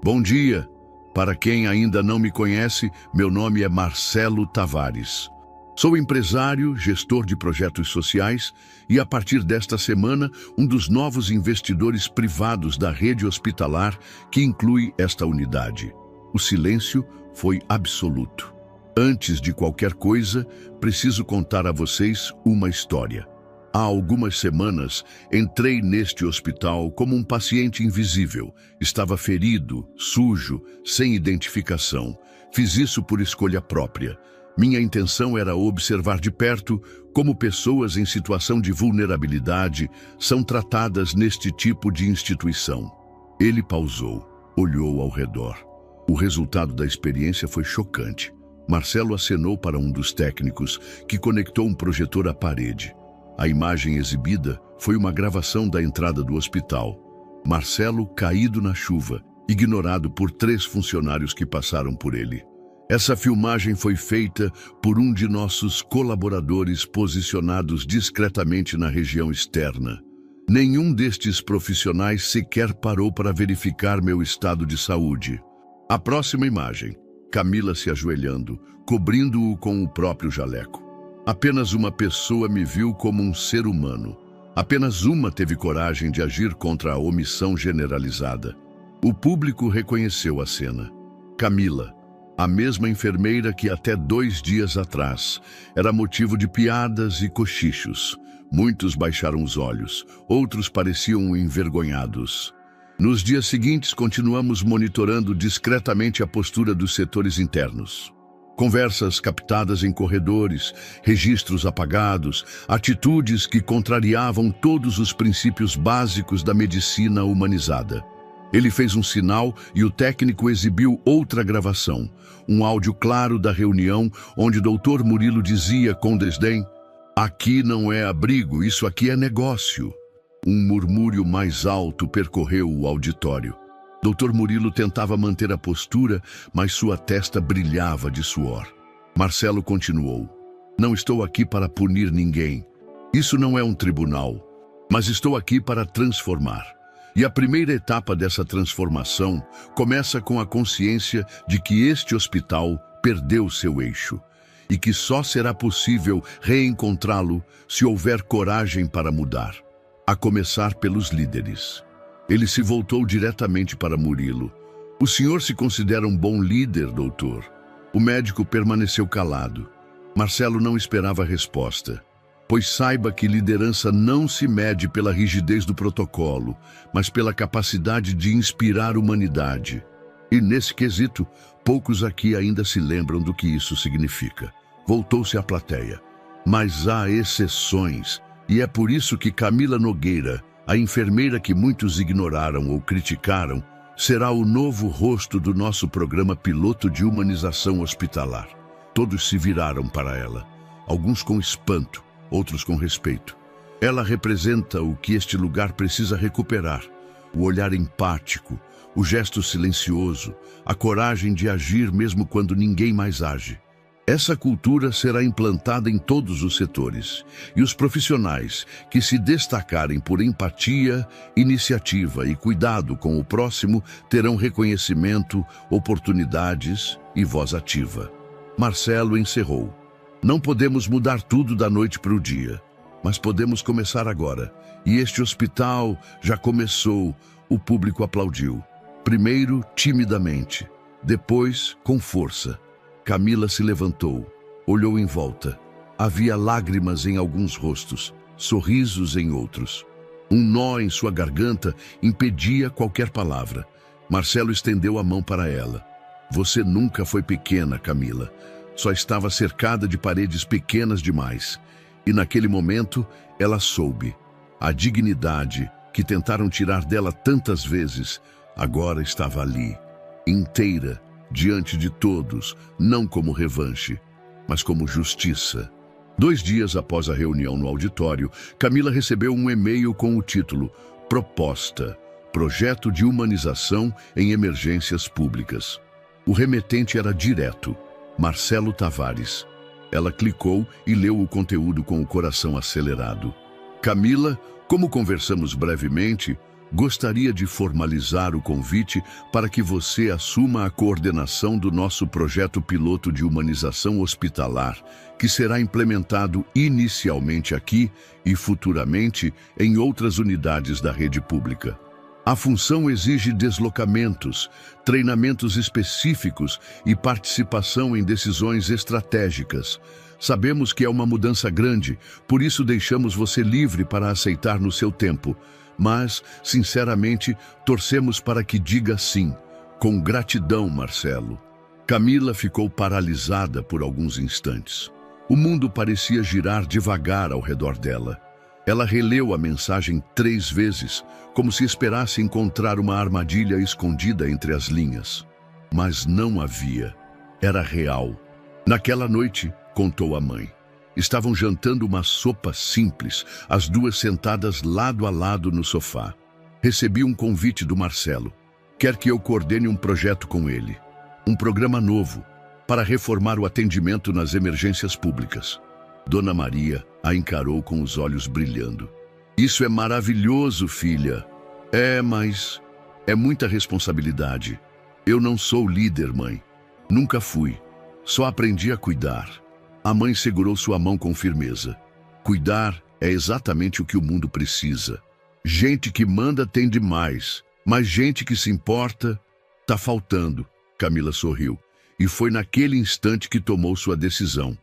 Bom dia. Para quem ainda não me conhece, meu nome é Marcelo Tavares. Sou empresário, gestor de projetos sociais e, a partir desta semana, um dos novos investidores privados da rede hospitalar que inclui esta unidade. O silêncio foi absoluto. Antes de qualquer coisa, preciso contar a vocês uma história. Há algumas semanas, entrei neste hospital como um paciente invisível. Estava ferido, sujo, sem identificação. Fiz isso por escolha própria. Minha intenção era observar de perto como pessoas em situação de vulnerabilidade são tratadas neste tipo de instituição. Ele pausou, olhou ao redor. O resultado da experiência foi chocante. Marcelo acenou para um dos técnicos, que conectou um projetor à parede. A imagem exibida foi uma gravação da entrada do hospital. Marcelo caído na chuva, ignorado por 3 funcionários que passaram por ele. Essa filmagem foi feita por um de nossos colaboradores posicionados discretamente na região externa. Nenhum destes profissionais sequer parou para verificar meu estado de saúde. A próxima imagem, Camila se ajoelhando, cobrindo-o com o próprio jaleco. Apenas uma pessoa me viu como um ser humano. Apenas uma teve coragem de agir contra a omissão generalizada. O público reconheceu a cena. Camila, a mesma enfermeira que até 2 dias atrás era motivo de piadas e cochichos. Muitos baixaram os olhos, outros pareciam envergonhados. Nos dias seguintes, continuamos monitorando discretamente a postura dos setores internos. Conversas captadas em corredores, registros apagados, atitudes que contrariavam todos os princípios básicos da medicina humanizada. Ele fez um sinal e o técnico exibiu outra gravação, um áudio claro da reunião onde Dr. Murilo dizia com desdém: "Aqui não é abrigo, isso aqui é negócio." Um murmúrio mais alto percorreu o auditório. Dr. Murilo tentava manter a postura, mas sua testa brilhava de suor. Marcelo continuou: "Não estou aqui para punir ninguém. Isso não é um tribunal, mas estou aqui para transformar. E a primeira etapa dessa transformação começa com a consciência de que este hospital perdeu seu eixo. e que só será possível reencontrá-lo se houver coragem para mudar, a começar pelos líderes. Ele se voltou diretamente para Murilo. O senhor se considera um bom líder, doutor? O médico permaneceu calado. Marcelo não esperava a resposta. Pois saiba que liderança não se mede pela rigidez do protocolo, mas pela capacidade de inspirar humanidade. E nesse quesito, poucos aqui ainda se lembram do que isso significa. Voltou-se à plateia. Mas há exceções, e é por isso que Camila Nogueira, a enfermeira que muitos ignoraram ou criticaram, será o novo rosto do nosso programa piloto de humanização hospitalar. Todos se viraram para ela, alguns com espanto, outros com respeito. Ela representa o que este lugar precisa recuperar: o olhar empático, o gesto silencioso, a coragem de agir mesmo quando ninguém mais age. Essa cultura será implantada em todos os setores, e os profissionais que se destacarem por empatia, iniciativa e cuidado com o próximo terão reconhecimento, oportunidades e voz ativa. Marcelo encerrou. Não podemos mudar tudo da noite para o dia, mas podemos começar agora. E este hospital já começou. O público aplaudiu. Primeiro, timidamente. Depois, com força. Camila se levantou, olhou em volta. Havia lágrimas em alguns rostos, sorrisos em outros. Um nó em sua garganta impedia qualquer palavra. Marcelo estendeu a mão para ela. Você nunca foi pequena, Camila. Só estava cercada de paredes pequenas demais. E naquele momento, ela soube. A dignidade que tentaram tirar dela tantas vezes, agora estava ali, inteira, diante de todos, não como revanche, mas como justiça. 2 dias após a reunião no auditório, Camila recebeu um e-mail com o título Proposta, Projeto de Humanização em Emergências Públicas. O remetente era direto, Marcelo Tavares. Ela clicou e leu o conteúdo com o coração acelerado. Camila, como conversamos brevemente, gostaria de formalizar o convite para que você assuma a coordenação do nosso projeto piloto de humanização hospitalar, que será implementado inicialmente aqui e futuramente em outras unidades da rede pública. A função exige deslocamentos, treinamentos específicos e participação em decisões estratégicas. Sabemos que é uma mudança grande, por isso deixamos você livre para aceitar no seu tempo. Mas, sinceramente, torcemos para que diga sim. Com gratidão, Marcelo. Camila ficou paralisada por alguns instantes. O mundo parecia girar devagar ao redor dela. Ela releu a mensagem 3 vezes, como se esperasse encontrar uma armadilha escondida entre as linhas. Mas não havia. Era real. Naquela noite, contou a mãe, estavam jantando uma sopa simples, as duas sentadas lado a lado no sofá. Recebi um convite do Marcelo. Quer que eu coordene um projeto com ele. Um programa novo, para reformar o atendimento nas emergências públicas. Dona Maria a encarou com os olhos brilhando. Isso é maravilhoso, filha. Mas é muita responsabilidade. Eu não sou líder, mãe. Nunca fui. Só aprendi a cuidar. A mãe segurou sua mão com firmeza. Cuidar é exatamente o que o mundo precisa. Gente que manda tem demais, mas gente que se importa, tá faltando. Camila sorriu. E foi naquele instante que tomou sua decisão.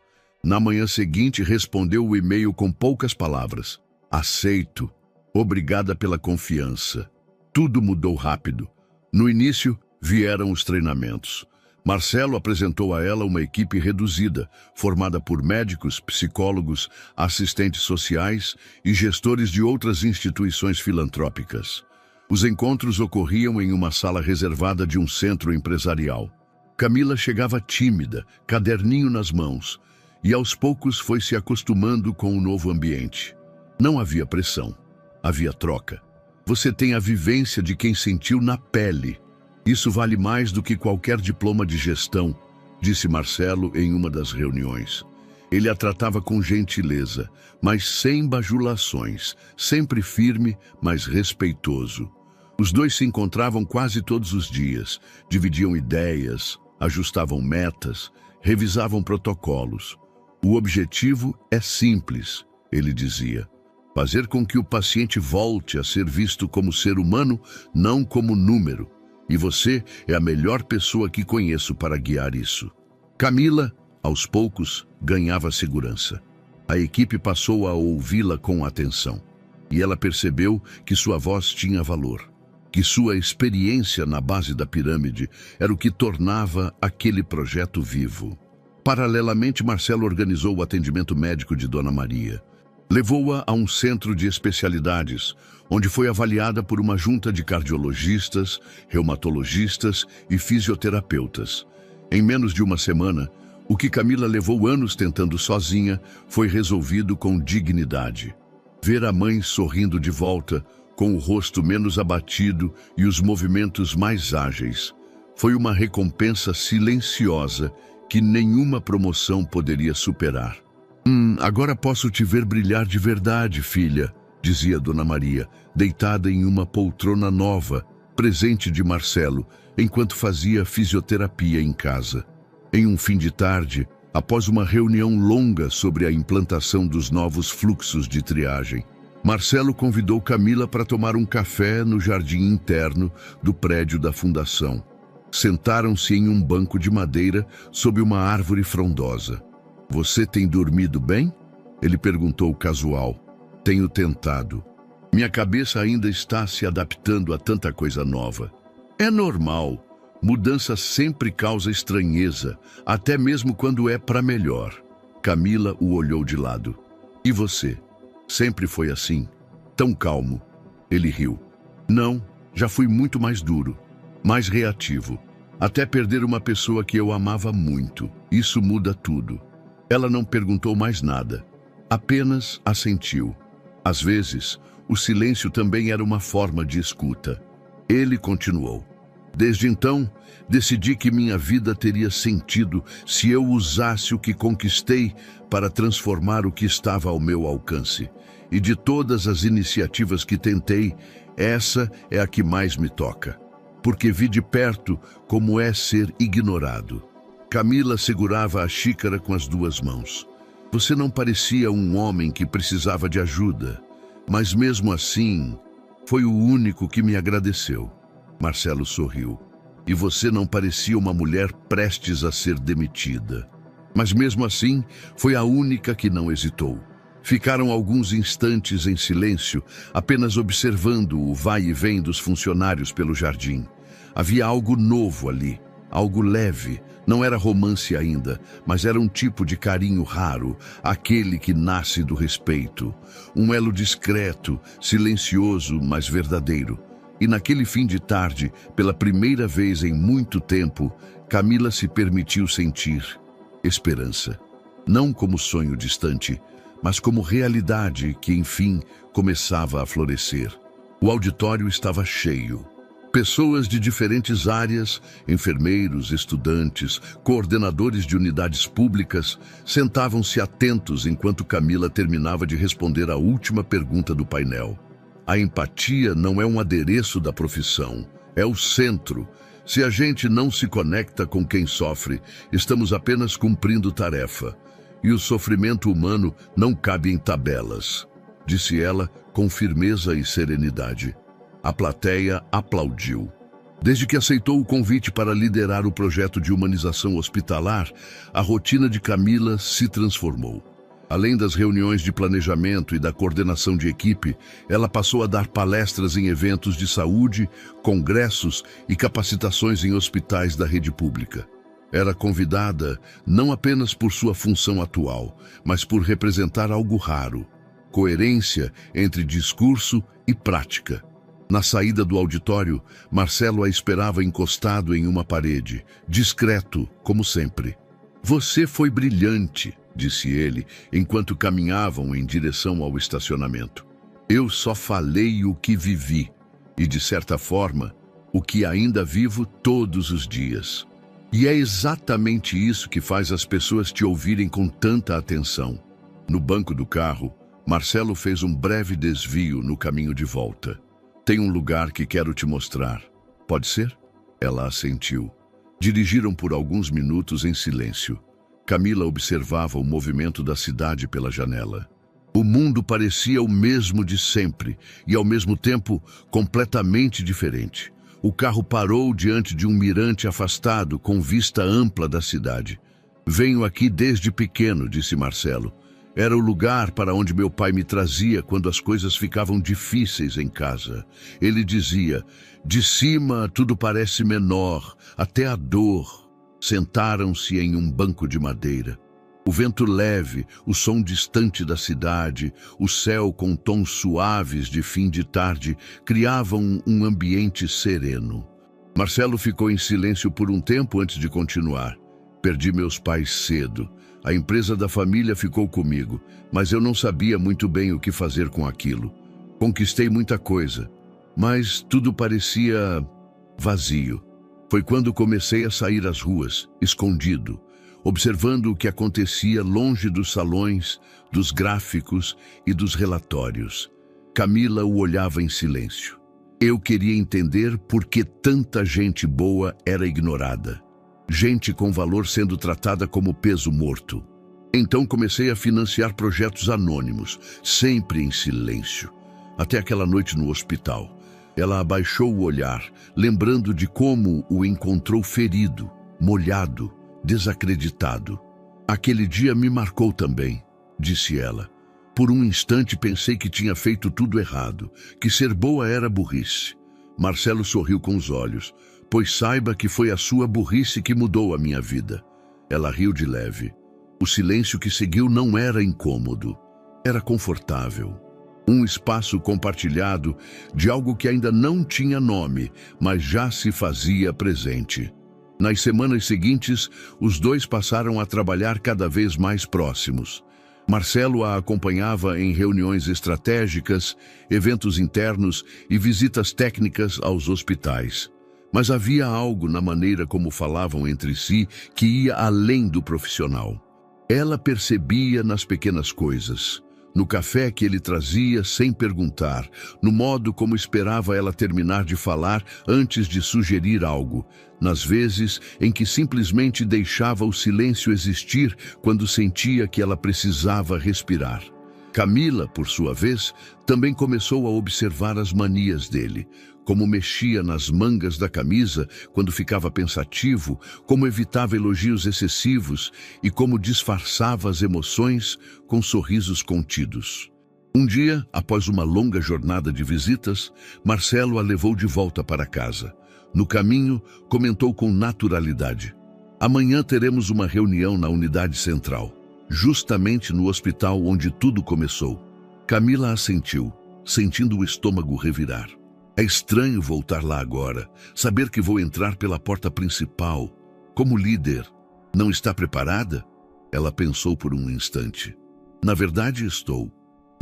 Na manhã seguinte, respondeu o e-mail com poucas palavras. Aceito. Obrigada pela confiança. Tudo mudou rápido. No início, vieram os treinamentos. Marcelo apresentou a ela uma equipe reduzida, formada por médicos, psicólogos, assistentes sociais e gestores de outras instituições filantrópicas. Os encontros ocorriam em uma sala reservada de um centro empresarial. Camila chegava tímida, caderninho nas mãos, e aos poucos foi se acostumando com o novo ambiente. Não havia pressão, havia troca. Você tem a vivência de quem sentiu na pele. Isso vale mais do que qualquer diploma de gestão, disse Marcelo em uma das reuniões. Ele a tratava com gentileza, mas sem bajulações, sempre firme, mas respeitoso. Os dois se encontravam quase todos os dias, dividiam ideias, ajustavam metas revisavam protocolos. O objetivo é simples, ele dizia. Fazer com que o paciente volte a ser visto como ser humano, não como número. E você é a melhor pessoa que conheço para guiar isso. Camila, aos poucos, ganhava segurança. A equipe passou a ouvi-la com atenção. E ela percebeu que sua voz tinha valor. Que sua experiência na base da pirâmide era o que tornava aquele projeto vivo. Paralelamente, Marcelo organizou o atendimento médico de Dona Maria. Levou-a a um centro de especialidades, onde foi avaliada por uma junta de cardiologistas, reumatologistas e fisioterapeutas. Em menos de uma semana, o que Camila levou anos tentando sozinha foi resolvido com dignidade. Ver a mãe sorrindo de volta, com o rosto menos abatido e os movimentos mais ágeis, foi uma recompensa silenciosa que nenhuma promoção poderia superar. Agora posso te ver brilhar de verdade, filha, dizia Dona Maria, deitada em uma poltrona nova, presente de Marcelo, enquanto fazia fisioterapia em casa. Em um fim de tarde, após uma reunião longa sobre a implantação dos novos fluxos de triagem, Marcelo convidou Camila para tomar um café no jardim interno do prédio da fundação. Sentaram-se em um banco de madeira sob uma árvore frondosa. Você tem dormido bem? Ele perguntou casual. Tenho tentado. Minha cabeça ainda está se adaptando a tanta coisa nova. É normal. Mudança sempre causa estranheza, até mesmo quando é para melhor. Camila o olhou de lado. E você? Sempre foi assim? Tão calmo? Ele riu. Não, já fui muito mais duro, mais reativo. Até perder uma pessoa que eu amava muito. Isso muda tudo. Ela não perguntou mais nada. Apenas assentiu. Às vezes, o silêncio também era uma forma de escuta. Ele continuou. Desde então, decidi que minha vida teria sentido se eu usasse o que conquistei para transformar o que estava ao meu alcance. E de todas as iniciativas que tentei, essa é a que mais me toca. Porque vi de perto como é ser ignorado. Camila segurava a xícara com as duas mãos. Você não parecia um homem que precisava de ajuda, mas mesmo assim, foi o único que me agradeceu. Marcelo sorriu. E você não parecia uma mulher prestes a ser demitida. Mas mesmo assim, foi a única que não hesitou. Ficaram alguns instantes em silêncio, apenas observando o vai e vem dos funcionários pelo jardim. Havia algo novo ali, algo leve. Não era romance ainda, mas era um tipo de carinho raro, aquele que nasce do respeito. Um elo discreto, silencioso, mas verdadeiro. E naquele fim de tarde, pela primeira vez em muito tempo, Camila se permitiu sentir esperança. Não como sonho distante, mas como realidade que, enfim, começava a florescer. O auditório estava cheio. Pessoas de diferentes áreas, enfermeiros, estudantes, coordenadores de unidades públicas, sentavam-se atentos enquanto Camila terminava de responder a última pergunta do painel. A empatia não é um adereço da profissão, é o centro. Se a gente não se conecta com quem sofre, estamos apenas cumprindo tarefa. E o sofrimento humano não cabe em tabelas, disse ela com firmeza e serenidade. A plateia aplaudiu. Desde que aceitou o convite para liderar o projeto de humanização hospitalar, a rotina de Camila se transformou. Além das reuniões de planejamento e da coordenação de equipe, ela passou a dar palestras em eventos de saúde, congressos e capacitações em hospitais da rede pública. Era convidada não apenas por sua função atual, mas por representar algo raro: coerência entre discurso e prática. Na saída do auditório, Marcelo a esperava encostado em uma parede, discreto, como sempre. Você foi brilhante, disse ele, enquanto caminhavam em direção ao estacionamento. Eu só falei o que vivi, e de certa forma, o que ainda vivo todos os dias. E é exatamente isso que faz as pessoas te ouvirem com tanta atenção. No banco do carro, Marcelo fez um breve desvio no caminho de volta. Tem um lugar que quero te mostrar. Pode ser? Ela assentiu. Dirigiram por alguns minutos em silêncio. Camila observava o movimento da cidade pela janela. O mundo parecia o mesmo de sempre e, ao mesmo tempo, completamente diferente. O carro parou diante de um mirante afastado, com vista ampla da cidade. "Venho aqui desde pequeno", disse Marcelo. "Era o lugar para onde meu pai me trazia quando as coisas ficavam difíceis em casa. Ele dizia: 'De cima tudo parece menor, até a dor.'" Sentaram-se em um banco de madeira. O vento leve, o som distante da cidade, o céu com tons suaves de fim de tarde criavam um ambiente sereno. Marcelo ficou em silêncio por um tempo antes de continuar. "Perdi meus pais cedo. A empresa da família ficou comigo, mas eu não sabia muito bem o que fazer com aquilo. Conquistei muita coisa, mas tudo parecia vazio. Foi quando comecei a sair às ruas, escondido, observando o que acontecia longe dos salões, dos gráficos e dos relatórios." Camila o olhava em silêncio. Eu queria entender por que tanta gente boa era ignorada. Gente com valor sendo tratada como peso morto. Então comecei a financiar projetos anônimos, sempre em silêncio. Até aquela noite no hospital. Ela abaixou o olhar, lembrando de como o encontrou ferido, molhado, desacreditado. "Aquele dia me marcou também", disse ela. "Por um instante pensei que tinha feito tudo errado, que ser boa era burrice." Marcelo sorriu com os olhos. "Pois saiba que foi a sua burrice que mudou a minha vida." Ela riu de leve. O silêncio que seguiu não era incômodo, era confortável. Um espaço compartilhado de algo que ainda não tinha nome, mas já se fazia presente. Nas semanas seguintes, os dois passaram a trabalhar cada vez mais próximos. Marcelo a acompanhava em reuniões estratégicas, eventos internos e visitas técnicas aos hospitais. Mas havia algo na maneira como falavam entre si que ia além do profissional. Ela percebia nas pequenas coisas. No café que ele trazia sem perguntar, no modo como esperava ela terminar de falar antes de sugerir algo, nas vezes em que simplesmente deixava o silêncio existir quando sentia que ela precisava respirar. Camila, por sua vez, também começou a observar as manias dele, como mexia nas mangas da camisa quando ficava pensativo, como evitava elogios excessivos e como disfarçava as emoções com sorrisos contidos. Um dia, após uma longa jornada de visitas, Marcelo a levou de volta para casa. No caminho, comentou com naturalidade: "Amanhã teremos uma reunião na unidade central, justamente no hospital onde tudo começou." Camila assentiu, sentindo o estômago revirar. "É estranho voltar lá agora, saber que vou entrar pela porta principal, como líder. Não está preparada?" Ela pensou por um instante. "Na verdade estou,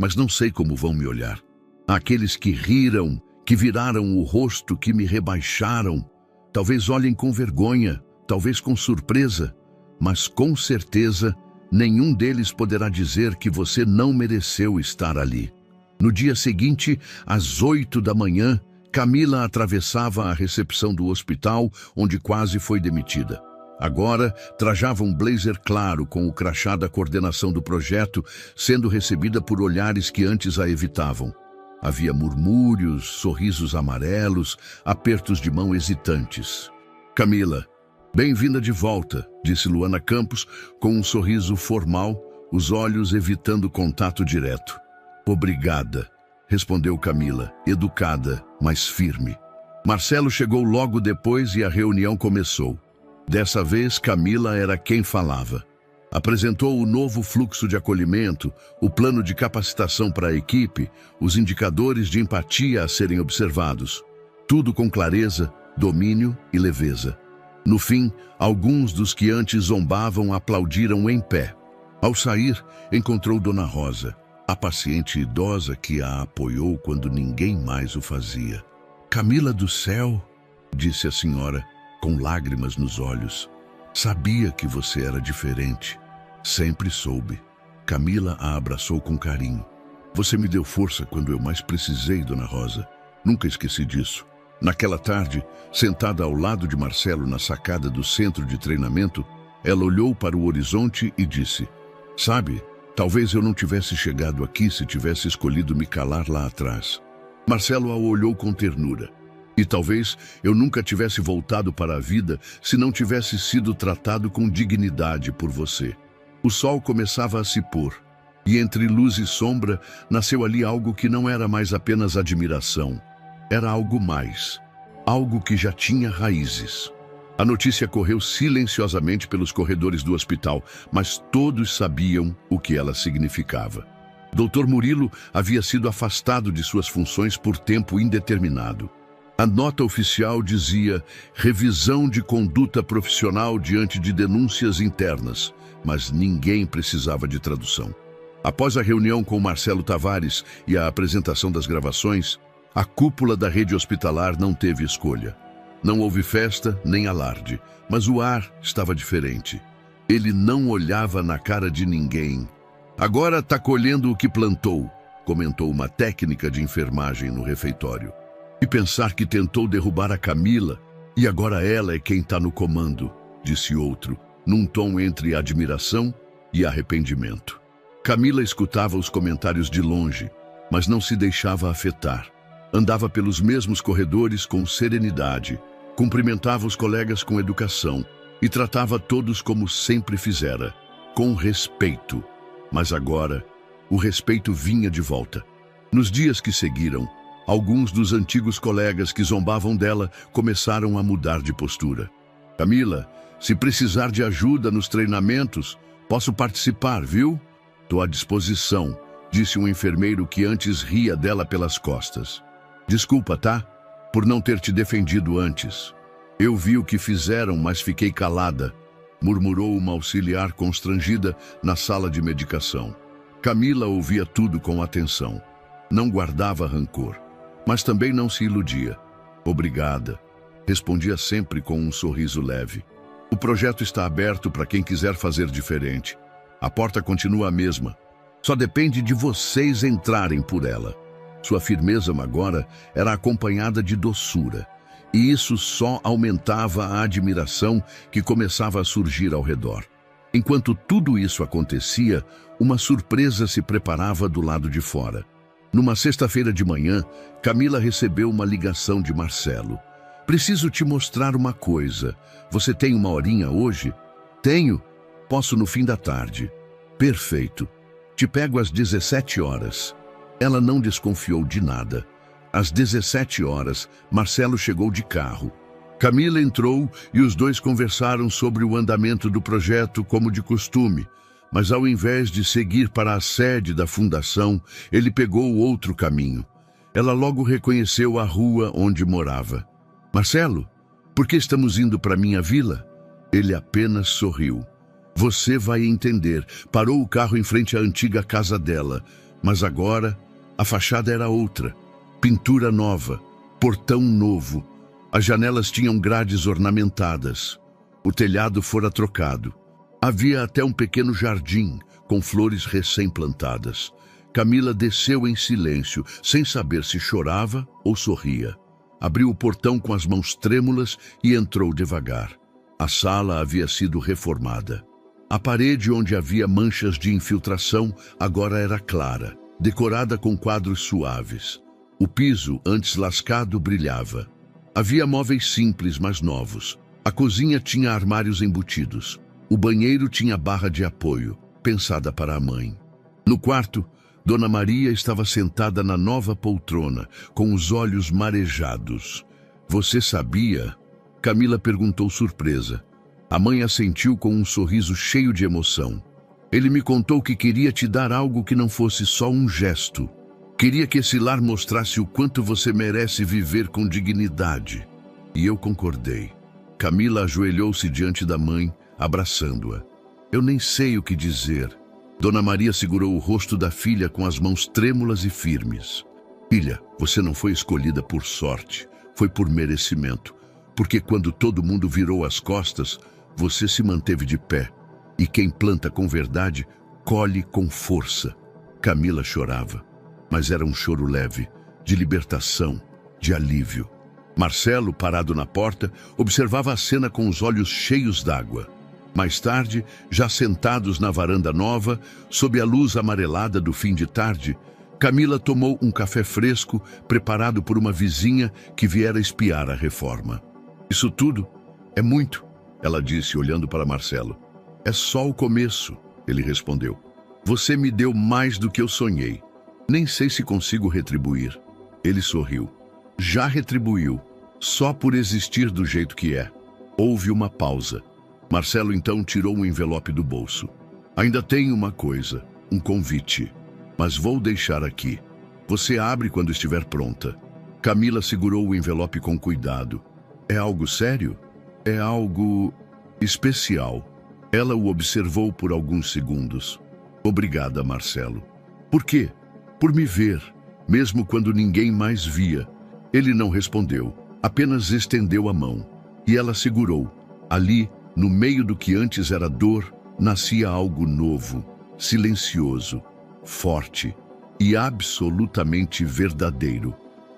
mas não sei como vão me olhar. Há aqueles que riram, que viraram o rosto, que me rebaixaram. Talvez olhem com vergonha, talvez com surpresa, mas com certeza nenhum deles poderá dizer que você não mereceu estar ali." No dia seguinte, às 8 da manhã, Camila atravessava a recepção do hospital, onde quase foi demitida. Agora, trajava um blazer claro com o crachá da coordenação do projeto, sendo recebida por olhares que antes a evitavam. Havia murmúrios, sorrisos amarelos, apertos de mão hesitantes. "Camila, bem-vinda de volta", disse Luana Campos, com um sorriso formal, os olhos evitando contato direto. "Obrigada", respondeu Camila, educada, mas firme. Marcelo chegou logo depois e a reunião começou. Dessa vez, Camila era quem falava. Apresentou o novo fluxo de acolhimento, o plano de capacitação para a equipe, os indicadores de empatia a serem observados. Tudo com clareza, domínio e leveza. No fim, alguns dos que antes zombavam aplaudiram em pé. Ao sair, encontrou Dona Rosa, a paciente idosa que a apoiou quando ninguém mais o fazia. "Camila do céu", disse a senhora, com lágrimas nos olhos. "Sabia que você era diferente. Sempre soube." Camila a abraçou com carinho. "Você me deu força quando eu mais precisei, Dona Rosa. Nunca esqueci disso." Naquela tarde, sentada ao lado de Marcelo na sacada do centro de treinamento, Ela olhou para o horizonte e disse: "Sabe, talvez eu não tivesse chegado aqui se tivesse escolhido me calar lá atrás." Marcelo a olhou com ternura. "E talvez eu nunca tivesse voltado para a vida se não tivesse sido tratado com dignidade por você." O sol começava a se pôr, e entre luz e sombra nasceu ali algo que não era mais apenas admiração. Era algo mais, algo que já tinha raízes. A notícia correu silenciosamente pelos corredores do hospital, mas todos sabiam o que ela significava. Dr. Murilo havia sido afastado de suas funções por tempo indeterminado. A nota oficial dizia revisão de conduta profissional diante de denúncias internas, mas ninguém precisava de tradução. Após a reunião com Marcelo Tavares e a apresentação das gravações, a cúpula da rede hospitalar não teve escolha. Não houve festa nem alarde, mas o ar estava diferente. Ele não olhava na cara de ninguém. "Agora está colhendo o que plantou", comentou uma técnica de enfermagem no refeitório. "E pensar que tentou derrubar a Camila, e agora ela é quem está no comando", disse outro, num tom entre admiração e arrependimento. Camila escutava os comentários de longe, mas não se deixava afetar. Andava pelos mesmos corredores com serenidade, cumprimentava os colegas com educação e tratava todos como sempre fizera, com respeito. Mas agora, o respeito vinha de volta. Nos dias que seguiram, alguns dos antigos colegas que zombavam dela começaram a mudar de postura. "Camila, se precisar de ajuda nos treinamentos, posso participar, viu? Tô à disposição", disse um enfermeiro que antes ria dela pelas costas. "Desculpa, tá? Por não ter te defendido antes. Eu vi o que fizeram, mas fiquei calada", murmurou uma auxiliar constrangida na sala de medicação. Camila ouvia tudo com atenção. Não guardava rancor, mas também não se iludia. "Obrigada", respondia sempre com um sorriso leve. "O projeto está aberto para quem quiser fazer diferente. A porta continua a mesma. Só depende de vocês entrarem por ela." Sua firmeza agora era acompanhada de doçura, e isso só aumentava a admiração que começava a surgir ao redor. Enquanto tudo isso acontecia, uma surpresa se preparava do lado de fora. Numa sexta-feira de manhã, Camila recebeu uma ligação de Marcelo. "Preciso te mostrar uma coisa. Você tem uma horinha hoje?" "Tenho. Posso no fim da tarde." "Perfeito. Te pego às 17 horas. Ela não desconfiou de nada. Às 17 horas, Marcelo chegou de carro. Camila entrou e os dois conversaram sobre o andamento do projeto como de costume, mas ao invés de seguir para a sede da fundação, ele pegou outro caminho. Ela logo reconheceu a rua onde morava. "Marcelo, por que estamos indo para minha vila?" Ele apenas sorriu. "Você vai entender." Parou o carro em frente à antiga casa dela, mas agora a fachada era outra. Pintura nova, portão novo. As janelas tinham grades ornamentadas. O telhado fora trocado. Havia até um pequeno jardim, com flores recém-plantadas. Camila desceu em silêncio, sem saber se chorava ou sorria. Abriu o portão com as mãos trêmulas e entrou devagar. A sala havia sido reformada. A parede onde havia manchas de infiltração agora era clara, decorada com quadros suaves. O piso, antes lascado, brilhava. Havia móveis simples, mas novos. A cozinha tinha armários embutidos. O banheiro tinha barra de apoio, pensada para a mãe. No quarto, Dona Maria estava sentada na nova poltrona, com os olhos marejados. "Você sabia?" Camila perguntou surpresa. A mãe assentiu com um sorriso cheio de emoção. "Ele me contou que queria te dar algo que não fosse só um gesto. Queria que esse lar mostrasse o quanto você merece viver com dignidade." E eu concordei. Camila ajoelhou-se diante da mãe, abraçando-a. "Eu nem sei o que dizer." Dona Maria segurou o rosto da filha com as mãos trêmulas e firmes. "Filha, você não foi escolhida por sorte, foi por merecimento. Porque quando todo mundo virou as costas, você se manteve de pé. E quem planta com verdade, colhe com força." Camila chorava, mas era um choro leve, de libertação, de alívio. Marcelo, parado na porta, observava a cena com os olhos cheios d'água. Mais tarde, já sentados na varanda nova, sob a luz amarelada do fim de tarde, Camila tomou um café fresco preparado por uma vizinha que viera espiar a reforma. "Isso tudo é muito", ela disse olhando para Marcelo. "É só o começo", ele respondeu. "Você me deu mais do que eu sonhei. Nem sei se consigo retribuir." Ele sorriu. "Já retribuiu, só por existir do jeito que é." Houve uma pausa. Marcelo então tirou um envelope do bolso. "Ainda tem uma coisa, um convite, mas vou deixar aqui. Você abre quando estiver pronta." Camila segurou o envelope com cuidado. "É algo sério? É algo especial." Ela o observou por alguns segundos. "Obrigada, Marcelo." "Por quê?" "Por me ver, mesmo quando ninguém mais via." Ele não respondeu, apenas estendeu a mão. E ela segurou. Ali, no meio do que antes era dor, nascia algo novo, silencioso, forte e absolutamente verdadeiro.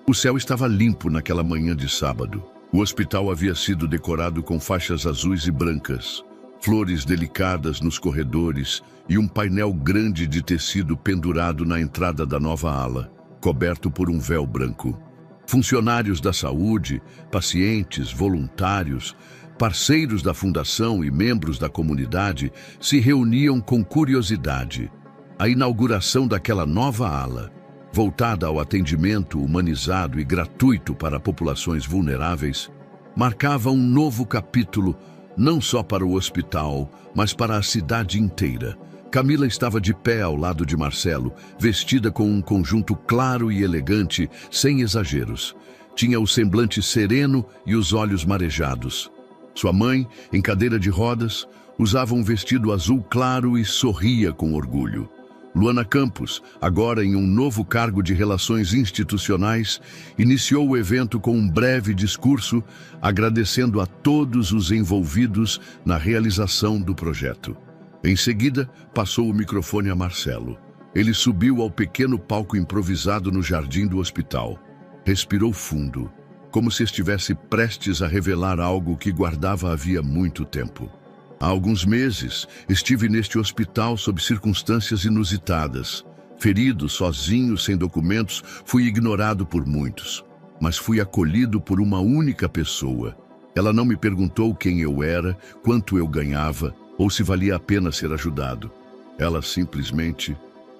O céu estava limpo naquela manhã de sábado. O hospital havia sido decorado com faixas azuis e brancas, flores delicadas nos corredores e um painel grande de tecido pendurado na entrada da nova ala, coberto por um véu branco. Funcionários da saúde, pacientes, voluntários, parceiros da fundação e membros da comunidade se reuniam com curiosidade. A inauguração daquela nova ala, voltada ao atendimento humanizado e gratuito para populações vulneráveis, marcava um novo capítulo, não só para o hospital, mas para a cidade inteira. Camila estava de pé ao lado de Marcelo, vestida com um conjunto claro e elegante, sem exageros. Tinha o semblante sereno e os olhos marejados. Sua mãe, em cadeira de rodas, usava um vestido azul claro e sorria com orgulho. Luana Campos, agora em um novo cargo de relações institucionais, iniciou o evento com um breve discurso, agradecendo a todos os envolvidos na realização do projeto. Em seguida, passou o microfone a Marcelo. Ele subiu ao pequeno palco improvisado no jardim do hospital. Respirou fundo, como se estivesse prestes a revelar algo que guardava havia muito tempo. "Há alguns meses, estive neste hospital sob circunstâncias inusitadas. Ferido, sozinho, sem documentos, fui ignorado por muitos. Mas fui acolhido por uma única pessoa. Ela não me perguntou quem eu era, quanto eu ganhava, ou se valia a pena ser ajudado. Ela simplesmente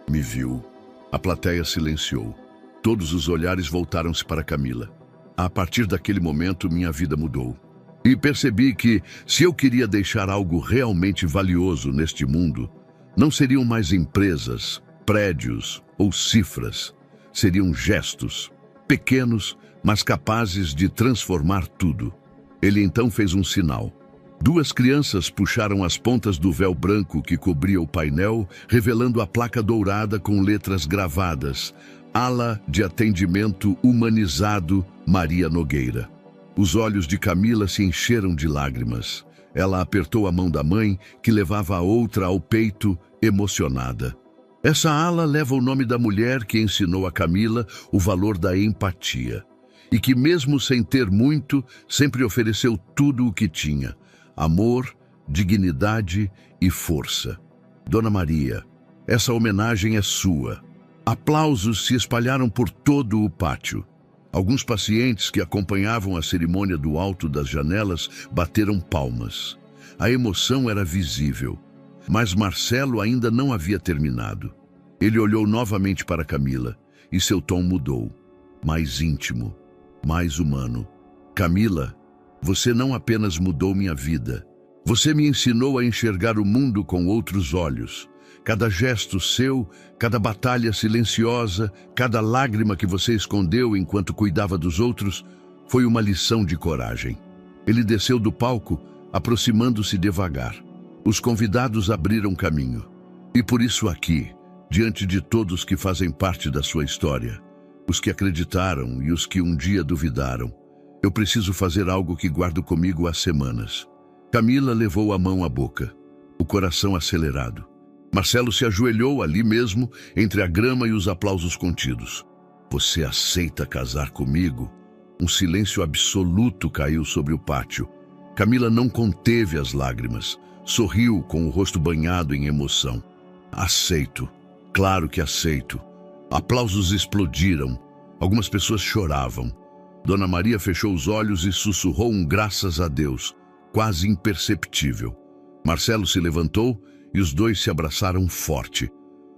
me viu." A plateia silenciou. Todos os olhares voltaram-se para Camila. A partir daquele momento, minha vida mudou. E percebi que, se eu queria deixar algo realmente valioso neste mundo, não seriam mais empresas, prédios ou cifras. Seriam gestos, pequenos, mas capazes de transformar tudo. Ele então fez um sinal. 2 crianças puxaram as pontas do véu branco que cobria o painel, revelando a placa dourada com letras gravadas: "Ala de Atendimento Humanizado Maria Nogueira." Os olhos de Camila se encheram de lágrimas. Ela apertou a mão da mãe, que levava a outra ao peito, emocionada. Essa ala leva o nome da mulher que ensinou a Camila o valor da empatia. E que, mesmo sem ter muito, sempre ofereceu tudo o que tinha: amor, dignidade e força. Dona Maria, essa homenagem é sua. Aplausos se espalharam por todo o pátio. Alguns pacientes que acompanhavam a cerimônia do alto das janelas bateram palmas. A emoção era visível, mas Marcelo ainda não havia terminado. Ele olhou novamente para Camila e seu tom mudou, mais íntimo, mais humano. "Camila, você não apenas mudou minha vida. Você me ensinou a enxergar o mundo com outros olhos. Cada gesto seu, cada batalha silenciosa, cada lágrima que você escondeu enquanto cuidava dos outros, foi uma lição de coragem." Ele desceu do palco, aproximando-se devagar. Os convidados abriram caminho. "E por isso aqui, diante de todos que fazem parte da sua história, os que acreditaram e os que um dia duvidaram, eu preciso fazer algo que guardo comigo há semanas." Camila levou a mão à boca, o coração acelerado. Marcelo se ajoelhou ali mesmo, entre a grama e os aplausos contidos. "Você aceita casar comigo?" Um silêncio absoluto caiu sobre o pátio. Camila não conteve as lágrimas. Sorriu com o rosto banhado em emoção. Aceito. Claro que aceito. Aplausos explodiram. Algumas pessoas choravam. Dona Maria fechou os olhos e sussurrou um graças a Deus, quase imperceptível. Marcelo se levantou e os dois se abraçaram forte.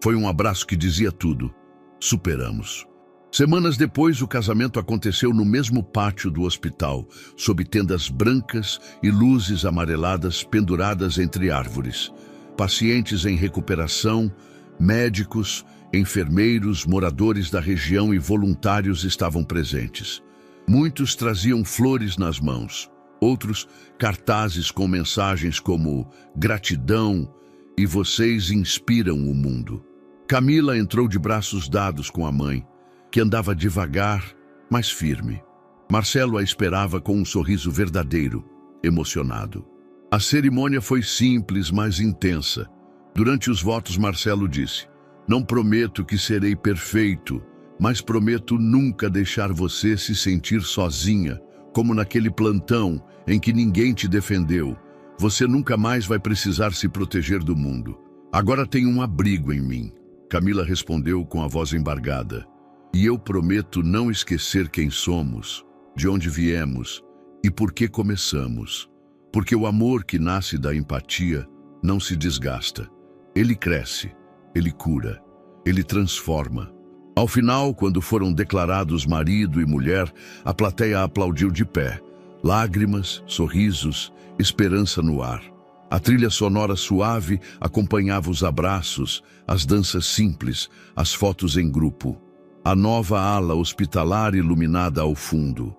Foi um abraço que dizia tudo. Superamos. Semanas depois, o casamento aconteceu no mesmo pátio do hospital, sob tendas brancas e luzes amareladas penduradas entre árvores. Pacientes em recuperação, médicos, enfermeiros, moradores da região e voluntários estavam presentes. Muitos traziam flores nas mãos, outros cartazes com mensagens como gratidão e vocês inspiram o mundo. Camila entrou de braços dados com a mãe, que andava devagar, mas firme. Marcelo a esperava com um sorriso verdadeiro, emocionado. A cerimônia foi simples, mas intensa. Durante os votos, Marcelo disse: "Não prometo que serei perfeito, mas prometo nunca deixar você se sentir sozinha, como naquele plantão em que ninguém te defendeu. Você nunca mais vai precisar se proteger do mundo. Agora tem um abrigo em mim." Camila respondeu com a voz embargada: "E eu prometo não esquecer quem somos, de onde viemos e por que começamos. Porque o amor que nasce da empatia não se desgasta. Ele cresce, ele cura, ele transforma." Ao final, quando foram declarados marido e mulher, a plateia aplaudiu de pé. Lágrimas, sorrisos, esperança no ar. A trilha sonora suave acompanhava os abraços, as danças simples, as fotos em grupo. A nova ala hospitalar iluminada ao fundo,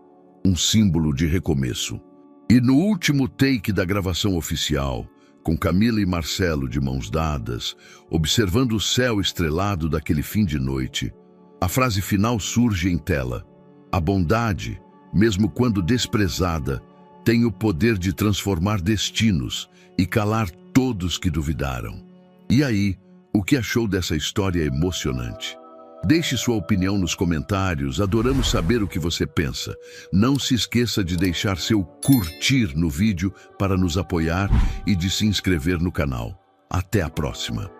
um símbolo de recomeço. E no último take da gravação oficial, com Camila e Marcelo de mãos dadas, observando o céu estrelado daquele fim de noite, a frase final surge em tela: "A bondade, mesmo quando desprezada, tem o poder de transformar destinos e calar todos que duvidaram." E aí, o que achou dessa história emocionante? Deixe sua opinião nos comentários, adoramos saber o que você pensa. Não se esqueça de deixar seu curtir no vídeo para nos apoiar e de se inscrever no canal. Até a próxima!